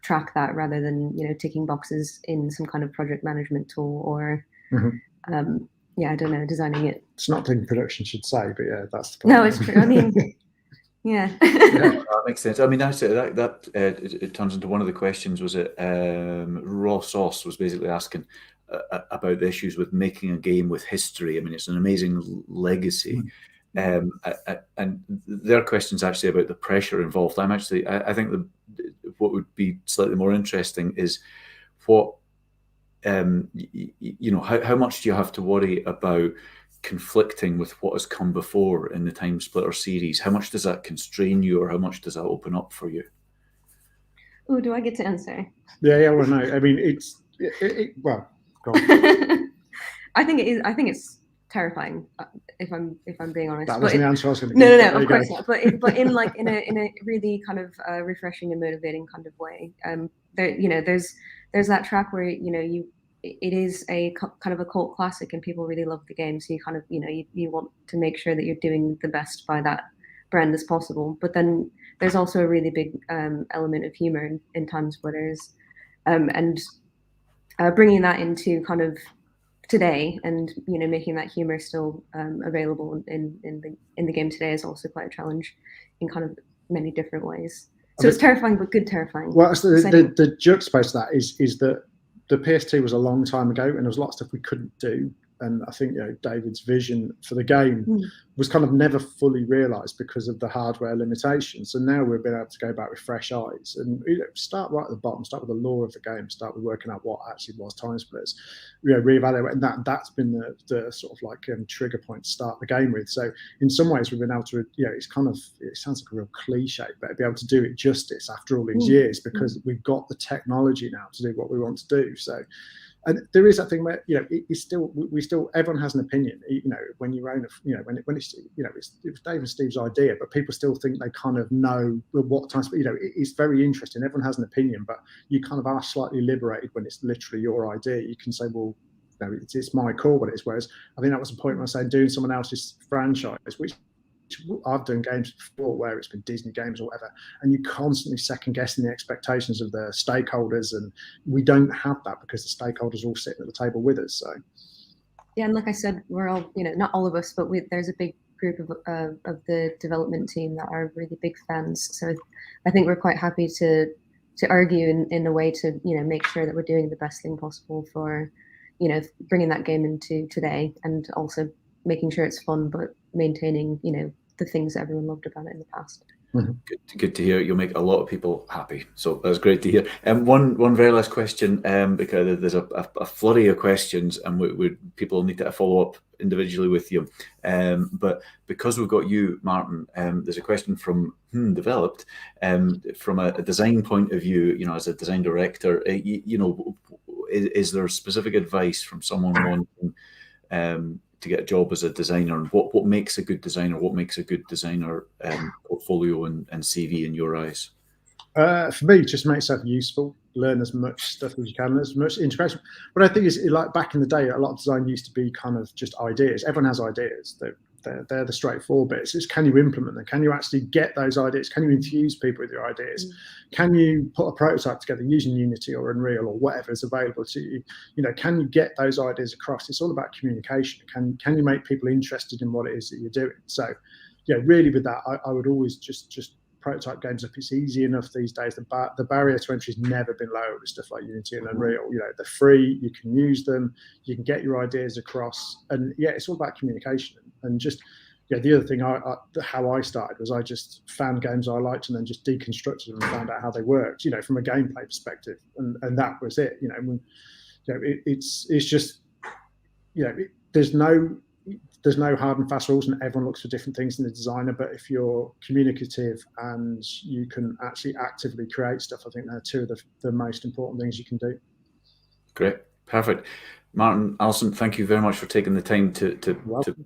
track that, rather than ticking boxes in some kind of project management tool or I don't know, designing it. It's not thing production should say, but that's the point. No, it's true. I mean, yeah. That makes sense. I mean, that it turns into one of the questions. Was it Raw Sauce was basically asking about the issues with making a game with history. I mean, it's an amazing legacy. And their question's actually about the pressure involved. I think what would be slightly more interesting is what how much do you have to worry about conflicting with what has come before in the TimeSplitters series? How much does that constrain you, or how much does that open up for you? Oh, do I get to answer? Yeah. Well, no. I mean, well, go on. I think it is. I think it's terrifying. If I'm being honest. That wasn't the answer I was going to give. No, Of course not. But in a really kind of refreshing and motivating kind of way. There's that track where it is a kind of a cult classic and people really love the game. So you kind of you want to make sure that you're doing the best by that brand as possible. But then there's also a really big element of humor in TimeSplitters, and bringing that into kind of today, and making that humor still available in the game today is also quite a challenge in kind of many different ways. So it's terrifying, but good terrifying. Well, the juxtapose to that is that the PS2 was a long time ago, and there was a lot of stuff we couldn't do. And I think David's vision for the game was kind of never fully realised because of the hardware limitations. And now we've been able to go back with fresh eyes and start right at the bottom, start with the lore of the game, start with working out what actually was TimeSplitters, reevaluate, and that's been the sort of like trigger point to start the game with. So in some ways we've been able to, it's kind of, it sounds like a real cliche, but be able to do it justice after all these years because we've got the technology now to do what we want to do. So. And there is that thing where it's still everyone has an opinion. When you own when it's it was Dave and Steve's idea, but people still think they kind of know what times. It's very interesting. Everyone has an opinion, but you kind of are slightly liberated when it's literally your idea. You can say, well, it's my call what it is. Whereas I think that was the point when I was saying doing someone else's franchise, which I've done games before where it's been Disney games or whatever, and you constantly second guessing the expectations of the stakeholders, and we don't have that because the stakeholders are all sitting at the table with us. So yeah, and like I said, we're all not all of us, but there's a big group of the development team that are really big fans. So I think we're quite happy to argue in a way to make sure that we're doing the best thing possible for bringing that game into today, and also making sure it's fun, but maintaining, the things that everyone loved about it in the past. Good to hear. You'll make a lot of people happy. So that's great to hear. One very last question, because there's a flurry of questions, and people need to follow up individually with you. But because we've got you, Martin, there's a question from developed from a design point of view. As a design director, is there specific advice from someone wanting to get a job as a designer, and what makes a good designer? What makes a good designer portfolio and CV in your eyes? For me, just make yourself useful. Learn as much stuff as you can, as much integration. But I think is like back in the day, a lot of design used to be kind of just ideas. Everyone has ideas. They're the straightforward bits. It's can you implement them? Can you actually get those ideas? Can you infuse people with your ideas? Can you put a prototype together using Unity or Unreal or whatever is available to you? Can you get those ideas across? It's all about communication. Can you make people interested in what it is that you're doing? So, really with that, I would always just prototype games up. It's easy enough these days. The barrier to entry has never been lower with stuff like Unity and Unreal. They're free. You can use them. You can get your ideas across. And it's all about communication. And just the other thing, how I started was I just found games I liked and then just deconstructed them and found out how they worked. From a gameplay perspective, and that was it. It's just there's no hard and fast rules, and everyone looks for different things in the designer. But if you're communicative and you can actually actively create stuff, I think they're two of the most important things you can do. Great, perfect. Martin, Alison, thank you very much for taking the time to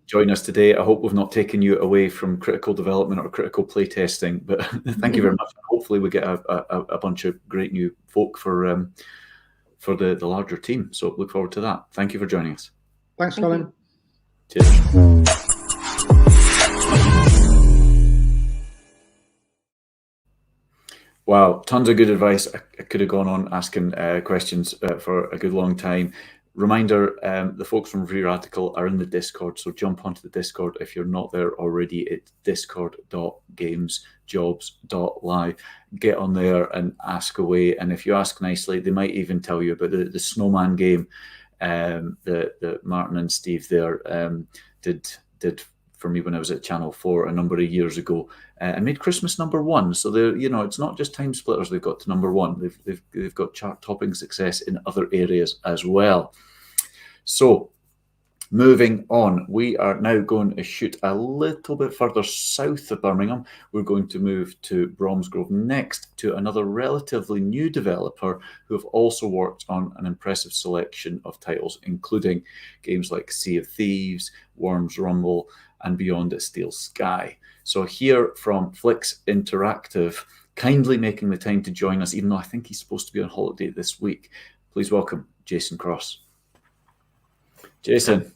join us today. I hope we've not taken you away from critical development or critical playtesting, but thank you very much. Hopefully we get a bunch of great new folk for the larger team. So look forward to that. Thank you for joining us. Thanks, Colin. Cheers. Wow, tons of good advice. I could have gone on asking questions for a good long time. Reminder, the folks from Free Radical are in the Discord, so jump onto the Discord if you're not there already. It's discord.gamesjobs.live. Get on there and ask away, and if you ask nicely, they might even tell you about the Snowman game that Martin and Steve there did for me when I was at Channel 4 a number of years ago, and made Christmas #1. So they're, it's not just TimeSplitters they've got to #1. They've got chart-topping success in other areas as well. So Moving on, we are now going to shoot a little bit further south of Birmingham. We're going to move to Bromsgrove next, to another relatively new developer who have also worked on an impressive selection of titles, including games like Sea of Thieves, Worms Rumble, and Beyond a Steel Sky. So here from Flix Interactive, kindly making the time to join us, even though I think he's supposed to be on holiday this week. Please welcome Jason Cross. Jason.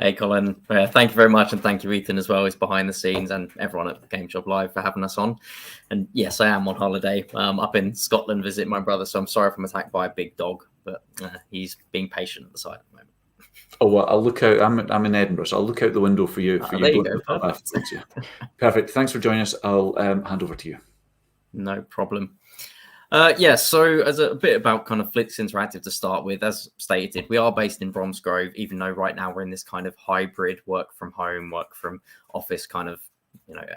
Hey, Colin. Thank you very much, and thank you, Ethan, as well as behind the scenes, and everyone at Game Job Live for having us on. And yes, I am on holiday up in Scotland visiting my brother, so I'm sorry if I'm attacked by a big dog, but he's being patient at the side at the moment. Oh, well, I'll look out. I'm in Edinburgh, so I'll look out the window for you. There you go. Perfect. Perfect. Thanks for joining us. I'll hand over to you. No problem. So as a bit about kind of Flix Interactive to start with, as stated, we are based in Bromsgrove, even though right now we're in this kind of hybrid work from home, work from office kind of,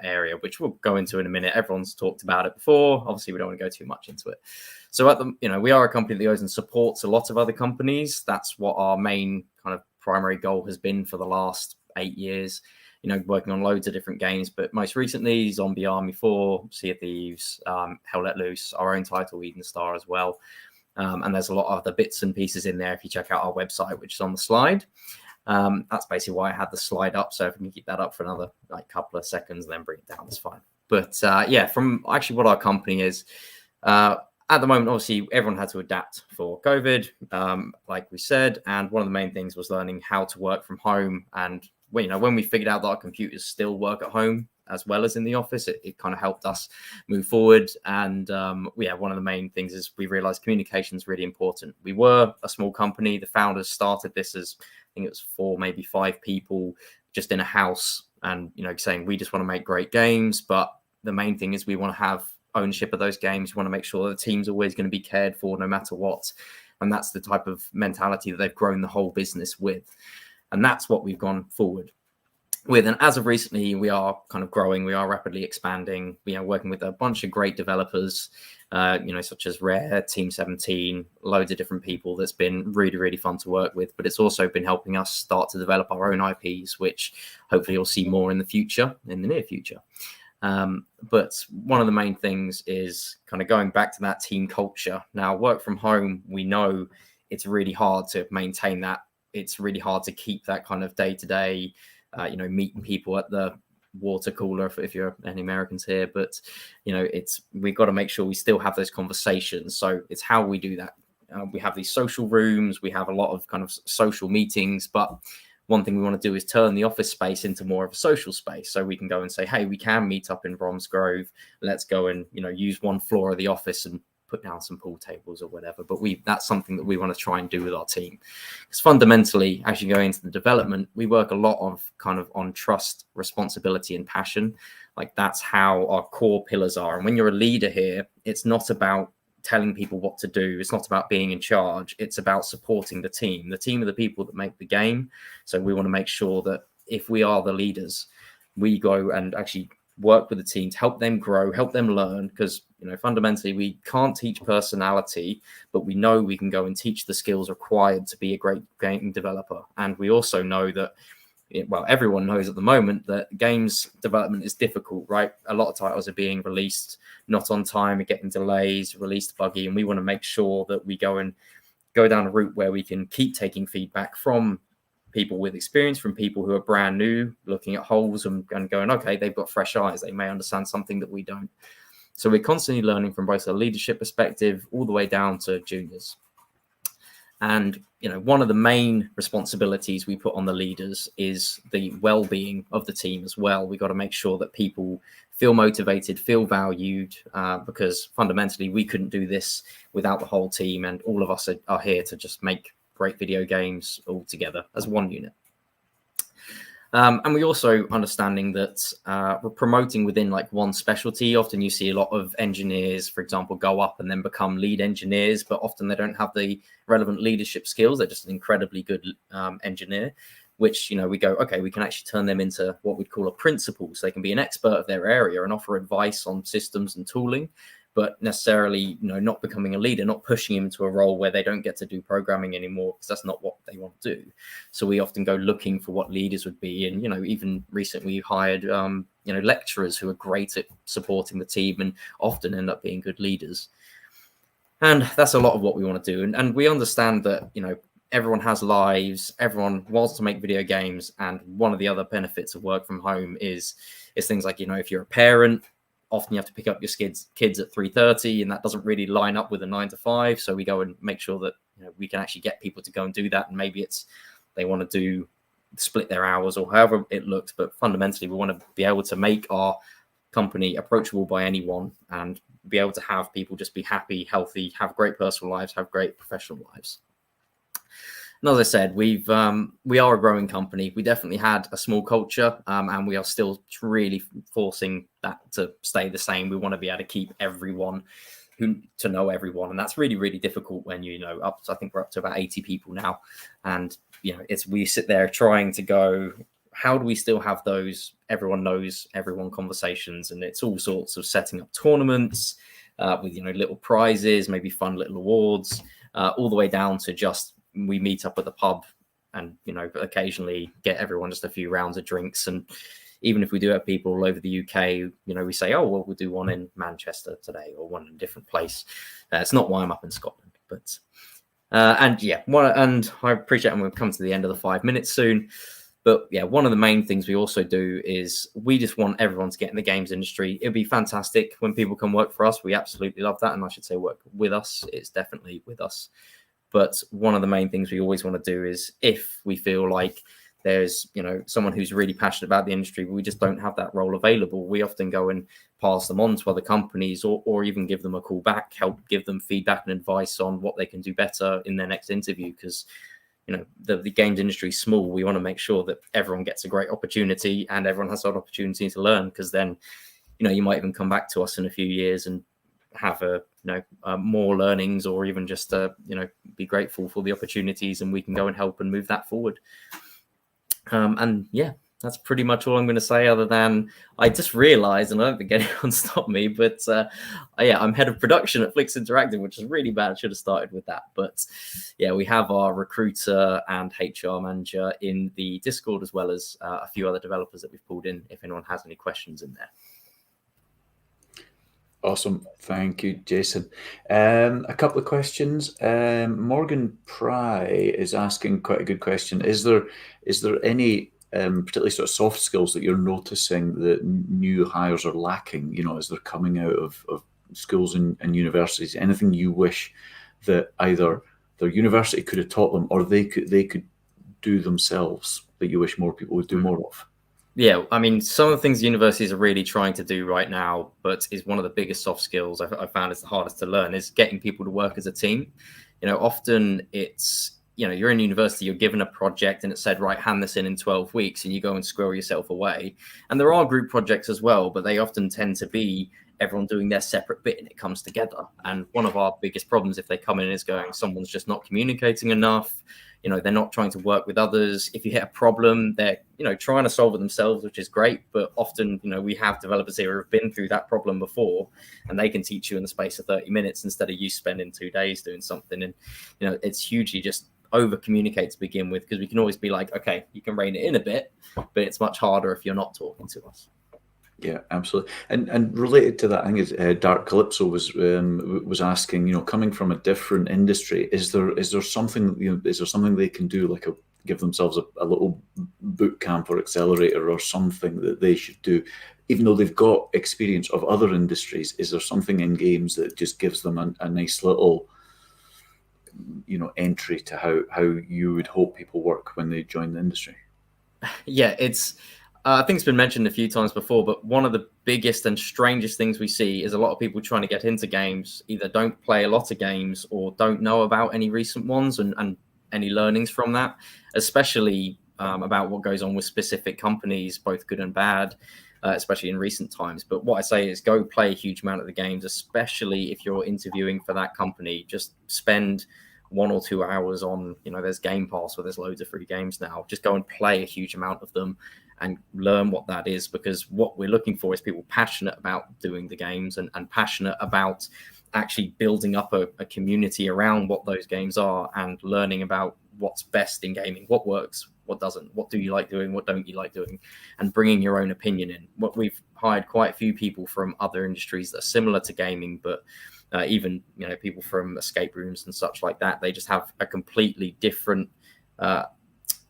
area, which we'll go into in a minute. Everyone's talked about it before. Obviously, we don't want to go too much into it. So we are a company that goes and supports a lot of other companies. That's what our main kind of primary goal has been for the last 8 years. Working on loads of different games, but most recently Zombie Army 4, Sea of Thieves, Hell Let Loose, our own title, Eden Star as well. And there's a lot of other bits and pieces in there if you check out our website, which is on the slide. That's basically why I had the slide up. So if we can keep that up for another couple of seconds and then bring it down, that's fine. But from actually what our company is, at the moment, obviously, everyone had to adapt for COVID, like we said. And one of the main things was learning how to work from home. And when we figured out that our computers still work at home as well as in the office, it kind of helped us move forward. And one of the main things is we realized communication is really important. We were a small company. The founders started this as, I think it was 4, maybe 5 people just in a house and, saying we just want to make great games. But the main thing is we want to have ownership of those games. We want to make sure that the team's always going to be cared for no matter what. And that's the type of mentality that they've grown the whole business with. And that's what we've gone forward with. And as of recently, we are kind of growing. We are rapidly expanding. We are working with a bunch of great developers, such as Rare, Team 17, loads of different people. That's been really, really fun to work with. But it's also been helping us start to develop our own IPs, which hopefully you'll see more in the near future. But one of the main things is kind of going back to that team culture. Now, work from home, we know it's really hard to maintain that. It's really hard to keep that kind of day-to-day, meeting people at the water cooler if you're any Americans here. But, we've got to make sure we still have those conversations. So it's how we do that. We have these social rooms. We have a lot of kind of social meetings. But one thing we want to do is turn the office space into more of a social space. So we can go and say, hey, we can meet up in Bromsgrove. Let's go and, use one floor of the office and put down some pool tables or whatever. But that's something that we want to try and do with our team. Because fundamentally, as you go into the development, we work a lot of kind of on trust, responsibility, and passion. That's how our core pillars are. And when you're a leader here, it's not about telling people what to do. It's not about being in charge. It's about supporting the team. The team are the people that make the game. So we want to make sure that if we are the leaders, we go and actually work with the team to help them grow, help them learn, because fundamentally we can't teach personality, but we know we can go and teach the skills required to be a great game developer. And we also know that everyone knows at the moment that games development is difficult, right? A lot of titles are being released not on time, are getting delays, released buggy, and we want to make sure that we go down a route where we can keep taking feedback from people with experience, from people who are brand new, looking at holes and going, okay, they've got fresh eyes. They may understand something that we don't. So we're constantly learning from both a leadership perspective all the way down to juniors. And, one of the main responsibilities we put on the leaders is the well-being of the team as well. We've got to make sure that people feel motivated, feel valued, because fundamentally we couldn't do this without the whole team. And all of us are here to just make great video games all together as one unit. And we also understanding that we're promoting within one specialty. Often you see a lot of engineers, for example, go up and then become lead engineers, but often they don't have the relevant leadership skills. They're just an incredibly good engineer, which, we go, okay, we can actually turn them into what we'd call a principal. So they can be an expert of their area and offer advice on systems and tooling. but necessarily, not becoming a leader, not pushing him into a role where they don't get to do programming anymore, because that's not what they want to do. So we often go looking for what leaders would be. And, even recently we hired, lecturers who are great at supporting the team and often end up being good leaders. And that's a lot of what we want to do. And we understand that, everyone has lives, everyone wants to make video games. And one of the other benefits of work from home is things like, if you're a parent, often you have to pick up your kids at 3:30, and that doesn't really line up with a 9 to 5. So we go and make sure that we can actually get people to go and do that. And maybe it's they want to split their hours or however it looks. But fundamentally, we want to be able to make our company approachable by anyone and be able to have people just be happy, healthy, have great personal lives, have great professional lives. And as I said, we are a growing company. We definitely had a small culture, and we are still really forcing that to stay the same. We want to be able to keep everyone to know everyone, and that's really, really difficult when I think we're up to about 80 people now, and we sit there trying to go, how do we still have those everyone knows everyone conversations? And it's all sorts of setting up tournaments with little prizes, maybe fun little awards, all the way down to just we meet up at the pub and, occasionally get everyone just a few rounds of drinks. And even if we do have people all over the UK, we say, oh, well, we'll do one in Manchester today or one in a different place. It's not why I'm up in Scotland, but, and I appreciate, and we'll come to the end of the 5 minutes soon. But yeah, one of the main things we also do is we just want everyone to get in the games industry. It'd be fantastic when people can work for us. We absolutely love that. And I should say work with us. It's definitely with us. But one of the main things we always want to do is if we feel like there's, someone who's really passionate about the industry, but we just don't have that role available, we often go and pass them on to other companies or even give them a call back, help give them feedback and advice on what they can do better in their next interview. Because, the games industry is small. We want to make sure that everyone gets a great opportunity and everyone has that opportunity to learn, because then, you might even come back to us in a few years and have more learnings, or even just be grateful for the opportunities, and we can go and help and move that forward. And yeah, that's pretty much all I'm going to say, other than I just realized, and I don't think anyone stopped me, but I'm head of production at Flix Interactive, which is really bad. I should have started with that. But yeah, we have our recruiter and HR manager in the Discord, as well as a few other developers that we've pulled in if anyone has any questions in there. Awesome. Thank you, Jason. A couple of questions. Morgan Pry is asking quite a good question. Is there any particularly sort of soft skills that you're noticing that new hires are lacking, as they're coming out of schools and universities? Anything you wish that either their university could have taught them or they could do themselves that you wish more people would do more of? Yeah, I mean, some of the things universities are really trying to do right now, but is one of the biggest soft skills I found is the hardest to learn, is getting people to work as a team. Often it's, you're in university, you're given a project and it said, right, hand this in 12 weeks, and you go and squirrel yourself away. And there are group projects as well, but they often tend to be everyone doing their separate bit and it comes together. And one of our biggest problems if they come in is going, someone's just not communicating enough. They're not trying to work with others. If you hit a problem, they're, trying to solve it themselves, which is great. But often, we have developers here who have been through that problem before, and they can teach you in the space of 30 minutes instead of you spending 2 days doing something. And, it's hugely just over communicate to begin with, because we can always be like, okay, you can rein it in a bit, but it's much harder if you're not talking to us. Yeah, absolutely. And related to that, I think Dark Calypso was asking, coming from a different industry, is there something is there something they can do, like give themselves a little boot camp or accelerator or something that they should do, even though they've got experience of other industries? Is there something in games that just gives them a nice little entry to how you would hope people work when they join the industry? Yeah, it's. I think it's been mentioned a few times before, but one of the biggest and strangest things we see is a lot of people trying to get into games either don't play a lot of games or don't know about any recent ones and any learnings from that, especially about what goes on with specific companies, both good and bad, especially in recent times. But what I say is go play a huge amount of the games, especially if you're interviewing for that company. Just spend 1 or 2 hours on, there's Game Pass where there's loads of free games now. Just go and play a huge amount of them and learn what that is, because what we're looking for is people passionate about doing the games and passionate about actually building up a community around what those games are and learning about what's best in gaming, what works, what doesn't, what do you like doing, what don't you like doing, and bringing your own opinion in. What we've hired quite a few people from other industries that are similar to gaming, but even people from escape rooms and such like that. They just have a completely different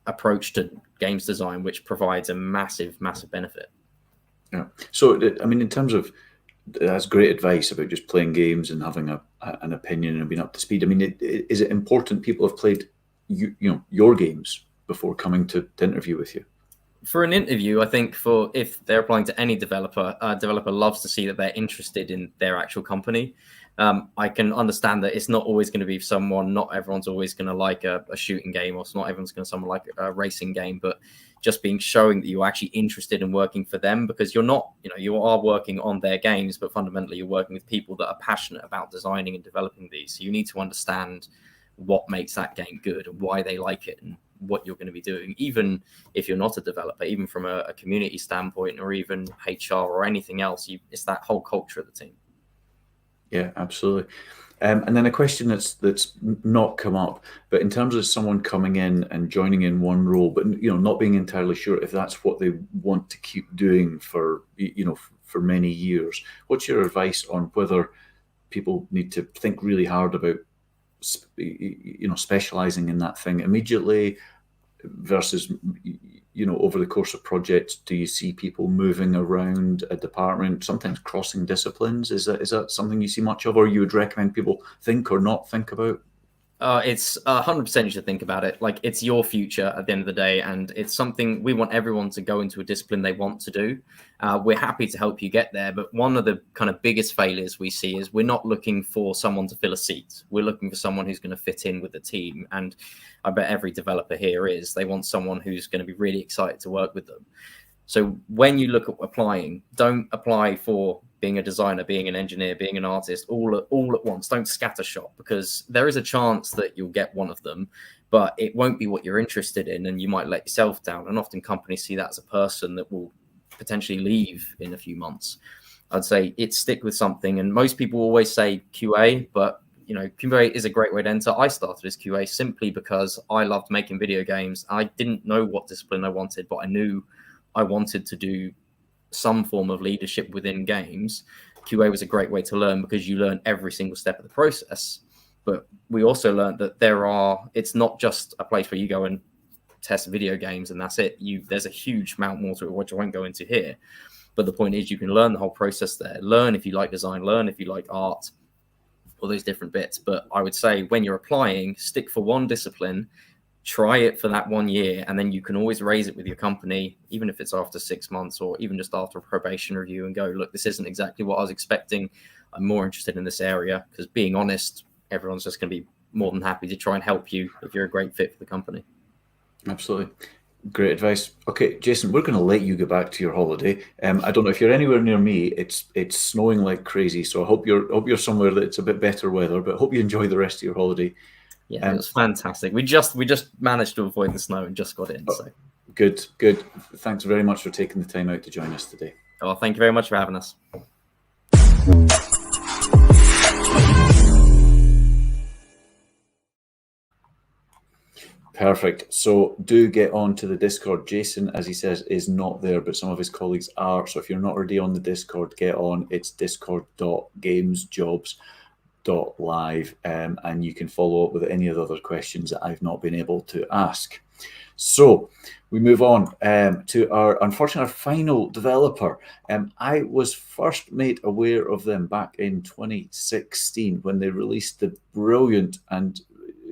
approach to games design, which provides a massive benefit. Yeah. So I mean, in terms of, that's great advice about just playing games and having an opinion and being up to speed. I mean, is it important people have played your games before coming to interview with you? For an interview, I think if they're applying to any developer, a developer loves to see that they're interested in their actual company. I can understand that it's not always going to be someone, not everyone's always going to like a shooting game, or not everyone's going to someone like a racing game, but just showing that you're actually interested in working for them, because you're not, you are working on their games, but fundamentally you're working with people that are passionate about designing and developing these. So you need to understand what makes that game good and why they like it and what you're going to be doing, even if you're not a developer, even from a community standpoint, or even HR or anything else. It's that whole culture of the team. Yeah, absolutely. And then a question that's not come up, but in terms of someone coming in and joining in one role, but not being entirely sure if that's what they want to keep doing for for many years, what's your advice on whether people need to think really hard about specializing in that thing immediately versus over the course of projects? Do you see people moving around a department, sometimes crossing disciplines? Is that something you see much of, or you would recommend people think or not think about? It's 100% you should think about it. Like, it's your future at the end of the day, and it's something we want everyone to go into a discipline they want to do. We're happy to help you get there, but one of the kind of biggest failures we see is we're not looking for someone to fill a seat. We're looking for someone who's going to fit in with the team, and I bet every developer here is. They want someone who's going to be really excited to work with them. So when you look at applying, don't apply for being a designer, being an engineer, being an artist, all at once. Don't scattershot, because there is a chance that you'll get one of them, but it won't be what you're interested in, and you might let yourself down. And often companies see that as a person that will potentially leave in a few months. I'd say stick with something. And most people always say QA, but QA is a great way to enter. I started as QA simply because I loved making video games. I didn't know what discipline I wanted, but I knew I wanted to do some form of leadership within games. QA was a great way to learn, because you learn every single step of the process. But we also learned that it's not just a place where you go and test video games and that's it. There's a huge amount more to it, which I won't go into here. But the point is, you can learn the whole process there. Learn if you like design, learn if you like art, all those different bits. But I would say when you're applying, stick for one discipline, try it for that 1 year, and then you can always raise it with your company, even if it's after 6 months or even just after a probation review, and go, look, this isn't exactly what I was expecting. I'm more interested in this area. Because being honest, everyone's just going to be more than happy to try and help you if you're a great fit for the company. Absolutely. Great advice. Okay, Jason, we're going to let you get back to your holiday. I don't know if you're anywhere near me. It's snowing like crazy, so I hope you're somewhere that's a bit better weather, but hope you enjoy the rest of your holiday. Yeah, it was fantastic. We just managed to avoid the snow and just got in. So good. Thanks very much for taking the time out to join us today. Oh, thank you very much for having us. Perfect. So do get on to the Discord. Jason, as he says, is not there, but some of his colleagues are. So if you're not already on the Discord, get on. It's discord.gamesjobs.live, and you can follow up with any of the other questions that I've not been able to ask. So we move on to our final developer. I was first made aware of them back in 2016 when they released the brilliant and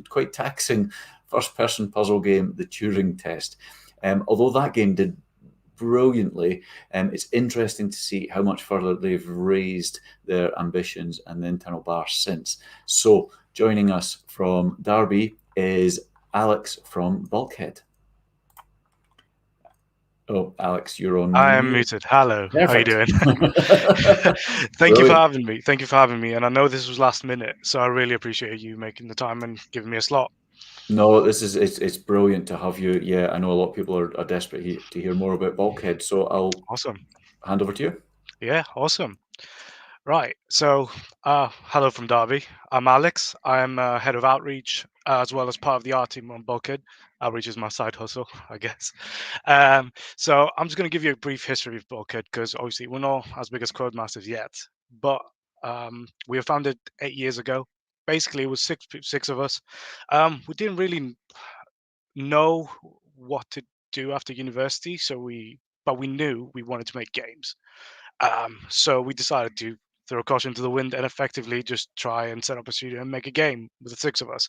quite taxing first-person puzzle game, the Turing Test. Although that game did brilliantly, it's interesting to see how much further they've raised their ambitions and the internal bar since. So joining us from Derby is Alex from BULKHEAD. Oh, Alex, you're on. I am muted. Hello. Perfect. How are you doing? Thank you for having me. And I know this was last minute, so I really appreciate you making the time and giving me a slot. No, this is it's brilliant to have you. Yeah, I know a lot of people are desperate to hear more about Bulkhead, so I'll Awesome. hand over to you. Yeah, awesome. Right. So, hello from Derby. I'm Alex. I'm head of outreach as well as part of the art team on BULKHEAD. Outreach is my side hustle, I guess. So I'm just going to give you a brief history of BULKHEAD because obviously we're not as big as Codemasters yet, but we were founded 8 years ago. Basically, it was six of us. We didn't really know what to do after university, but we knew we wanted to make games. So we decided to throw caution to the wind and effectively just try and set up a studio and make a game with the six of us.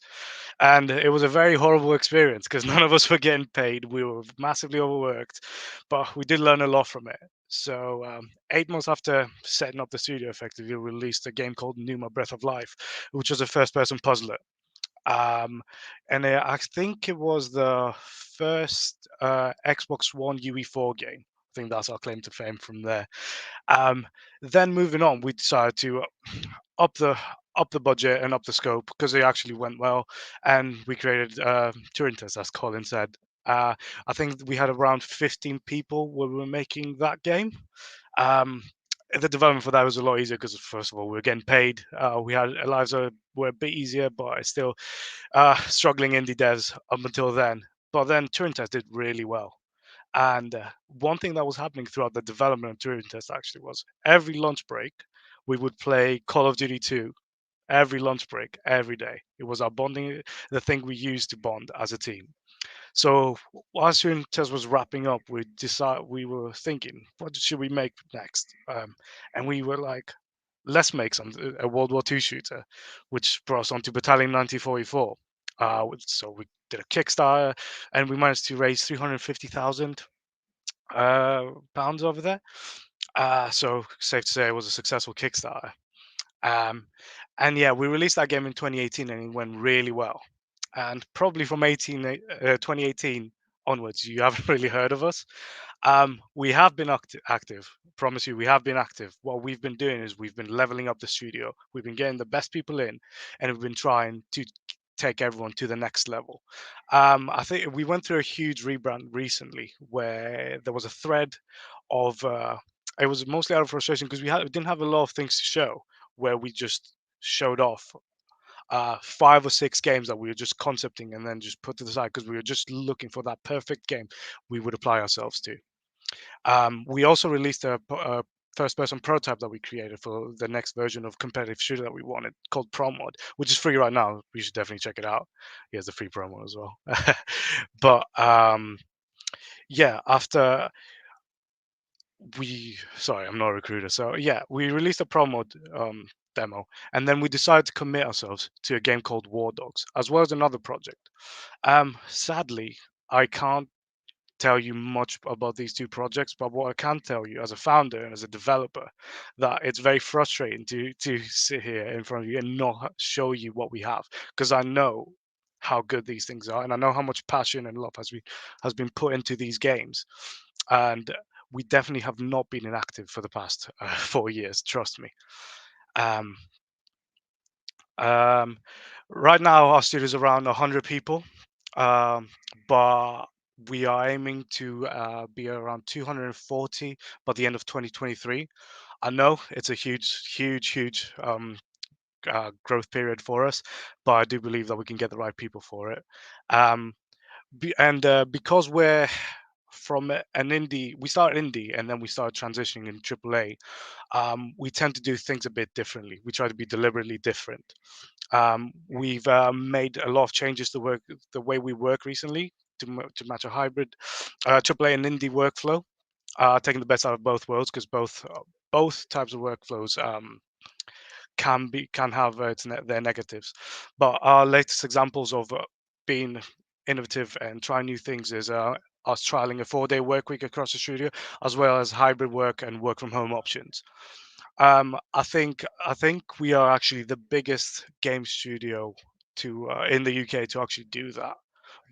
And it was a very horrible experience because none of us were getting paid. We were massively overworked, but we did learn a lot from it. So 8 months after setting up the studio, effectively, we released a game called Numa Breath of Life, which was a first-person puzzler. I think it was the first Xbox One UE4 game. I think that's our claim to fame from there. Then moving on, we decided to up the up the budget and up the scope because it actually went well, and we created Turing test, as Colin said. I think we had around 15 people when we were making that game. Um, the development for that was a lot easier because, first of all, we were getting paid. We had our lives were a bit easier, but it's still struggling indie devs up until then. But then Turing test did really well. And one thing that was happening throughout the development of Turing Test actually was every lunch break, we would play Call of Duty 2 every lunch break, every day. It was our bonding, the thing we used to bond as a team. So whilst Turing Test was wrapping up, we were thinking, what should we make next? And we were like, let's make a World War II shooter, which brought us onto Battalion 1944. So we did a Kickstarter, and we managed to raise 350,000 pounds over there. So safe to say it was a successful Kickstarter. Um, and yeah, we released that game in 2018 and it went really well. And probably from 2018 onwards, you haven't really heard of us. We have been active. Promise you, we have been active. What we've been doing is we've been leveling up the studio. We've been getting the best people in, and we've been trying to take everyone to the next level. I think we went through a huge rebrand recently where there was a thread of. It was mostly out of frustration because we didn't have a lot of things to show. Where we just showed off 5 or 6 games that we were just concepting and then just put to the side because we were just looking for that perfect game we would apply ourselves to. We also released a first-person prototype that we created for the next version of competitive shooter that we wanted, called PromMod, which is free right now. You should definitely check it out. He has the free promo as well. But yeah, after sorry, I'm not a recruiter. So yeah, we released a PromMod demo, and then we decided to commit ourselves to a game called Wardogs, as well as another project. Sadly, I can't tell you much about these two projects, but what I can tell you as a founder and as a developer, that it's very frustrating to sit here in front of you and not show you what we have, because I know how good these things are, and I know how much passion and love has been put into these games, and we definitely have not been inactive for the past 4 years. Trust me. Um, um, right now, our studio is around 100 people, but we are aiming to be around 240 by the end of 2023. I know it's a huge growth period for us, but I do believe that we can get the right people for it. Um, because we're from an indie, we started indie and then we started transitioning in AAA. We tend to do things a bit differently. We try to be deliberately different. We've made a lot of changes to the way we work recently to match a hybrid AAA and indie workflow, taking the best out of both worlds because both types of workflows can have their negatives. But our latest examples of being innovative and trying new things is us trialing a 4-day work week across the studio, as well as hybrid work and work from home options. I think we are actually the biggest game studio to in the UK to actually do that.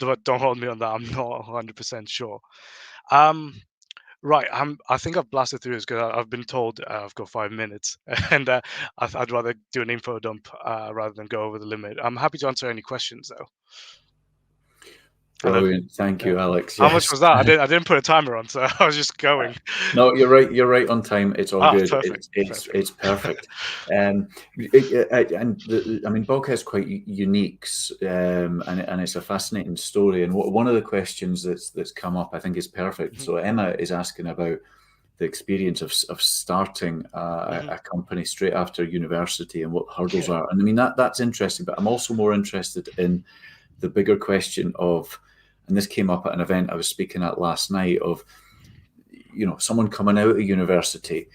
But don't hold me on that. I'm not 100% sure. Right, I think I've blasted through this because I've been told I've got 5 minutes, and I'd rather do an info dump rather than go over the limit. I'm happy to answer any questions though. Hello? Brilliant. Thank you, Alex. How much Yes. was that? I didn't put a timer on, so I was just going. No, you're right. You're right on time. It's all good. Perfect. It's perfect. And I mean, Bulkhead's quite unique, and it's a fascinating story. And one of the questions that's come up, I think, is perfect. So Emma is asking about the experience of starting a company straight after university and what hurdles are. And I mean that's interesting. But I'm also more interested in the bigger question of, and this came up at an event I was speaking at last night, of, you know, someone coming out of university,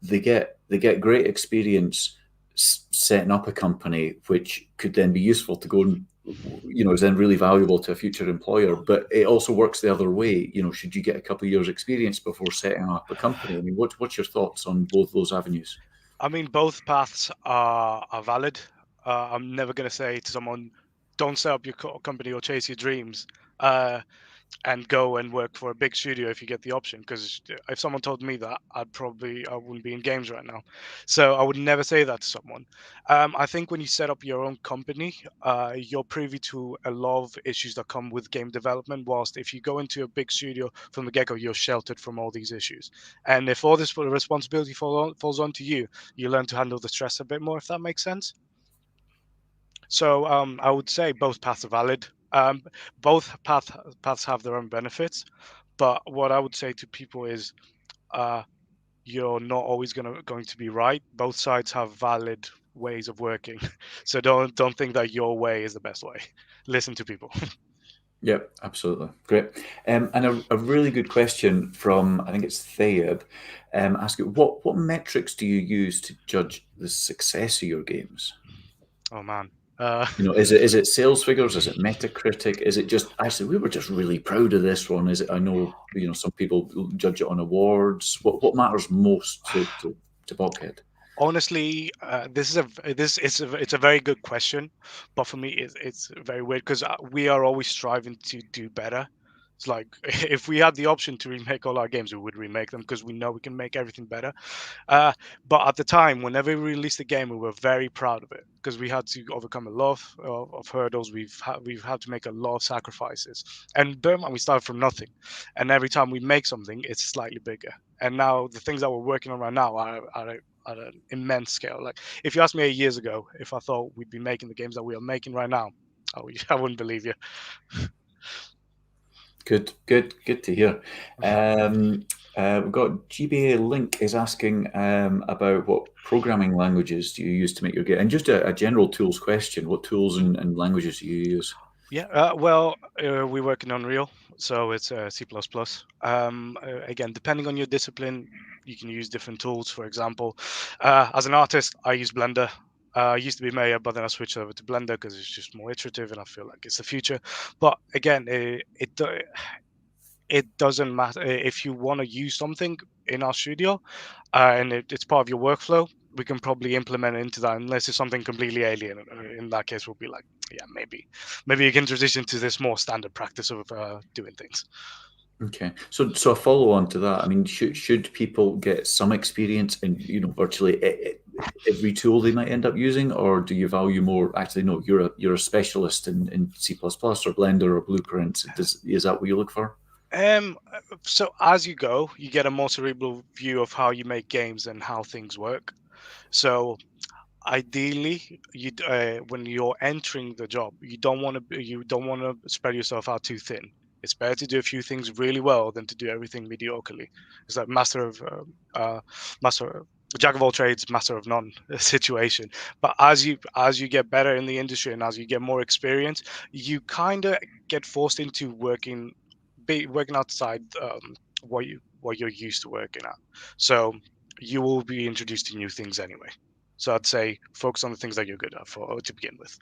they get great experience setting up a company, which could then be useful to go and, you know, is then really valuable to a future employer. But it also works the other way. You know, should you get a couple of years experience before setting up a company? I mean, what's your thoughts on both those avenues? I mean, both paths are valid. I'm never going to say to someone, don't set up your company or chase your dreams and go and work for a big studio if you get the option. Because if someone told me that, I wouldn't be in games right now. So I would never say that to someone. I think when you set up your own company, you're privy to a lot of issues that come with game development. Whilst if you go into a big studio from the get-go, you're sheltered from all these issues. And if all this responsibility falls onto you, you learn to handle the stress a bit more, if that makes sense. So I would say both paths are valid. Both paths have their own benefits, but what I would say to people is, you're not always going to be right. Both sides have valid ways of working, so don't think that your way is the best way. Listen to people. Yep, absolutely. Great. And a really good question from, I think it's Thayeb, asking, what metrics do you use to judge the success of your games? Oh man. You know, is it sales figures? Is it Metacritic? Is it just, actually, we were just really proud of this one? Is it, I know, you know, some people judge it on awards. What matters most to Bulkhead? Honestly, it's a very good question, but for me, it's very weird because we are always striving to do better. It's like if we had the option to remake all our games, we would remake them because we know we can make everything better. But at the time, whenever we released a game, we were very proud of it because we had to overcome a lot of hurdles. We've had to make a lot of sacrifices. And Burma, we started from nothing, and every time we make something, it's slightly bigger. And now the things that we're working on right now are at an immense scale. Like if you asked me 8 years ago if I thought we'd be making the games that we are making right now, I wouldn't believe you. Good to hear. We've got GBA Link is asking about what programming languages do you use to make your game, and just a general tools question. What tools and languages do you use? Yeah, well, we work in Unreal, so it's C++. Again, depending on your discipline, you can use different tools. For example, as an artist, I use Blender. I used to be Maya, but then I switched over to Blender because it's just more iterative, and I feel like it's the future. But again, it doesn't matter if you want to use something in our studio, and it's part of your workflow. We can probably implement it into that, unless it's something completely alien. In that case, we'll be like, yeah, maybe you can transition to this more standard practice of doing things. Okay, so a follow on to that. I mean, should people get some experience in, you know, virtually every tool they might end up using, or do you value more? Actually, no, you're a specialist in C++ or Blender or Blueprint. Is that what you look for? So as you go, you get a more cerebral view of how you make games and how things work. So ideally, when you're entering the job, you don't want to spread yourself out too thin. It's better to do a few things really well than to do everything mediocrely. It's like jack of all trades, master of none situation. But as you get better in the industry and as you get more experience, you kind of get forced into working outside what you're used to working at. So you will be introduced to new things anyway. So I'd say focus on the things that you're good at to begin with.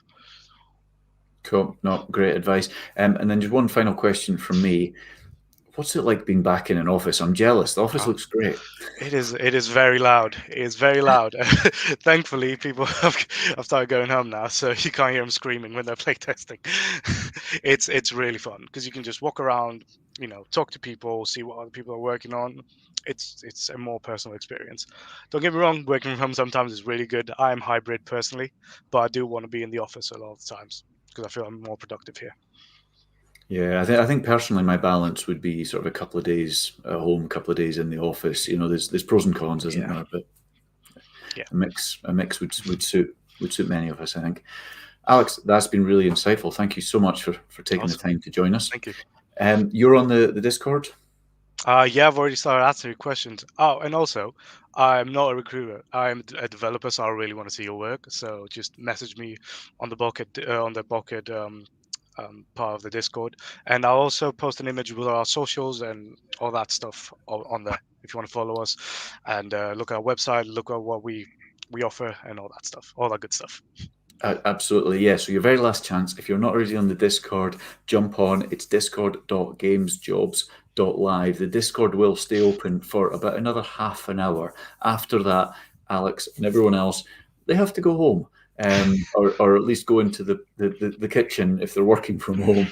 Cool. No, great advice. And then just one final question from me. What's it like being back in an office? I'm jealous. The office looks great. It is very loud. It's very loud. Thankfully, people have started going home now, so you can't hear them screaming when they're playtesting. It's really fun because you can just walk around, you know, talk to people, see what other people are working on. It's a more personal experience. Don't get me wrong, working from home sometimes is really good. I am hybrid personally, but I do want to be in the office a lot of the times because I feel I'm more productive here. Yeah, I think personally my balance would be sort of a couple of days at home, a couple of days in the office. You know, there's pros and cons, isn't there? But Yeah. a mix would suit many of us, I think. Alex, that's been really insightful. Thank you so much for taking the time to join us. Thank you. You're on the Discord? Yeah, I've already started answering questions. Oh, and also, I'm not a recruiter. I'm a developer, so I really want to see your work. So just message me on the BULKHEAD part of the Discord, and I'll also post an image with our socials and all that stuff on there. If you want to follow us and look at our website, look at what we offer, and all that stuff, all that good stuff. Absolutely, yeah. So your very last chance, if you're not already on the Discord, jump on. It's discord.gamesjobs.live. The Discord will stay open for about another half an hour. After that, Alex and everyone else, they have to go home. Or at least go into the kitchen if they're working from home.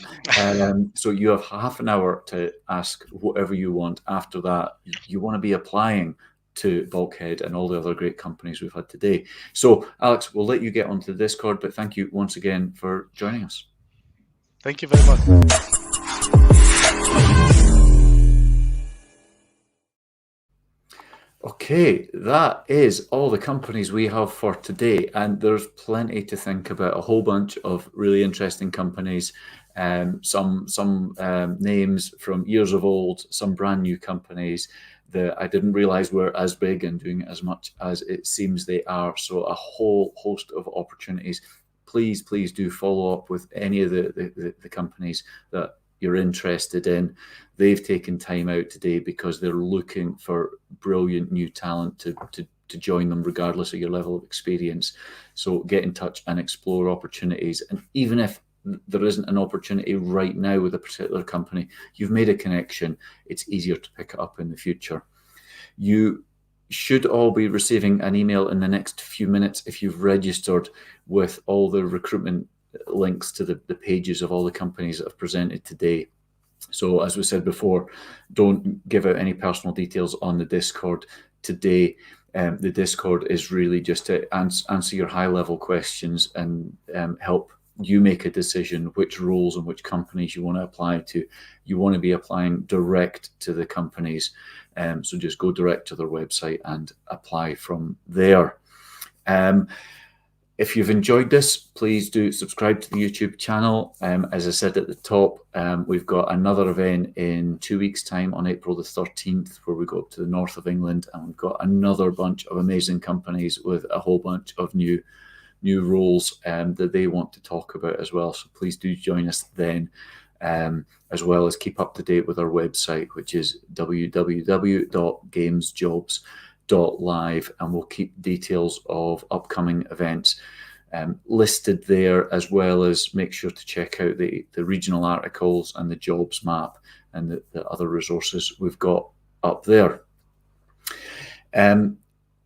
So you have half an hour to ask whatever you want. After that, you want to be applying to BULKHEAD and all the other great companies we've had today. So, Alex, we'll let you get onto the Discord, but thank you once again for joining us. Thank you very much. Okay, that is all the companies we have for today, and there's plenty to think about. A whole bunch of really interesting companies, some names from years of old, some brand new companies that I didn't realize were as big and doing as much as it seems they are. So a whole host of opportunities. Please do follow up with any of the companies that you're interested in. They've taken time out today because they're looking for brilliant new talent to join them, regardless of your level of experience. So get in touch and explore opportunities. And even if there isn't an opportunity right now with a particular company, you've made a connection. It's easier to pick it up in the future. You should all be receiving an email in the next few minutes if you've registered with all the recruitment links to the pages of all the companies that have presented today. So as we said before, don't give out any personal details on the Discord today. The Discord is really just to answer your high-level questions and help you make a decision which roles and which companies you want to apply to. You want to be applying direct to the companies. So just go direct to their website and apply from there. If you've enjoyed this, please do subscribe to the YouTube channel. As I said at the top, we've got another event in 2 weeks' time on April the 13th, where we go up to the north of England, and we've got another bunch of amazing companies with a whole bunch of new roles that they want to talk about as well. So please do join us then, as well as keep up to date with our website, which is www.gamesjobs.live, and we'll keep details of upcoming events listed there, as well as make sure to check out the regional articles and the jobs map and the other resources we've got up there.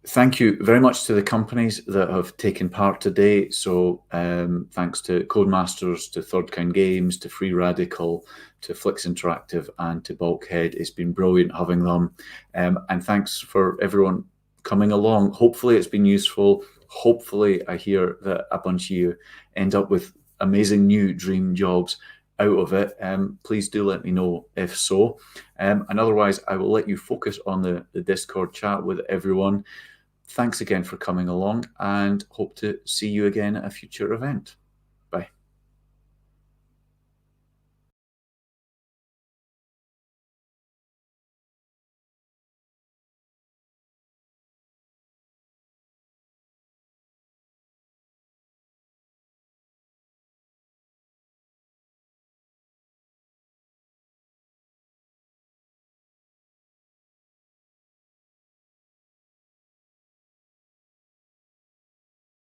Thank you very much to the companies that have taken part today. So thanks to Codemasters, to Third Kind Games, to Free Radical, to Flix Interactive, and to BULKHEAD. It's been brilliant having them. And thanks for everyone coming along. Hopefully it's been useful. Hopefully I hear that a bunch of you end up with amazing new dream jobs out of it. Please do let me know if so. And otherwise, I will let you focus on the Discord chat with everyone. Thanks again for coming along, and hope to see you again at a future event.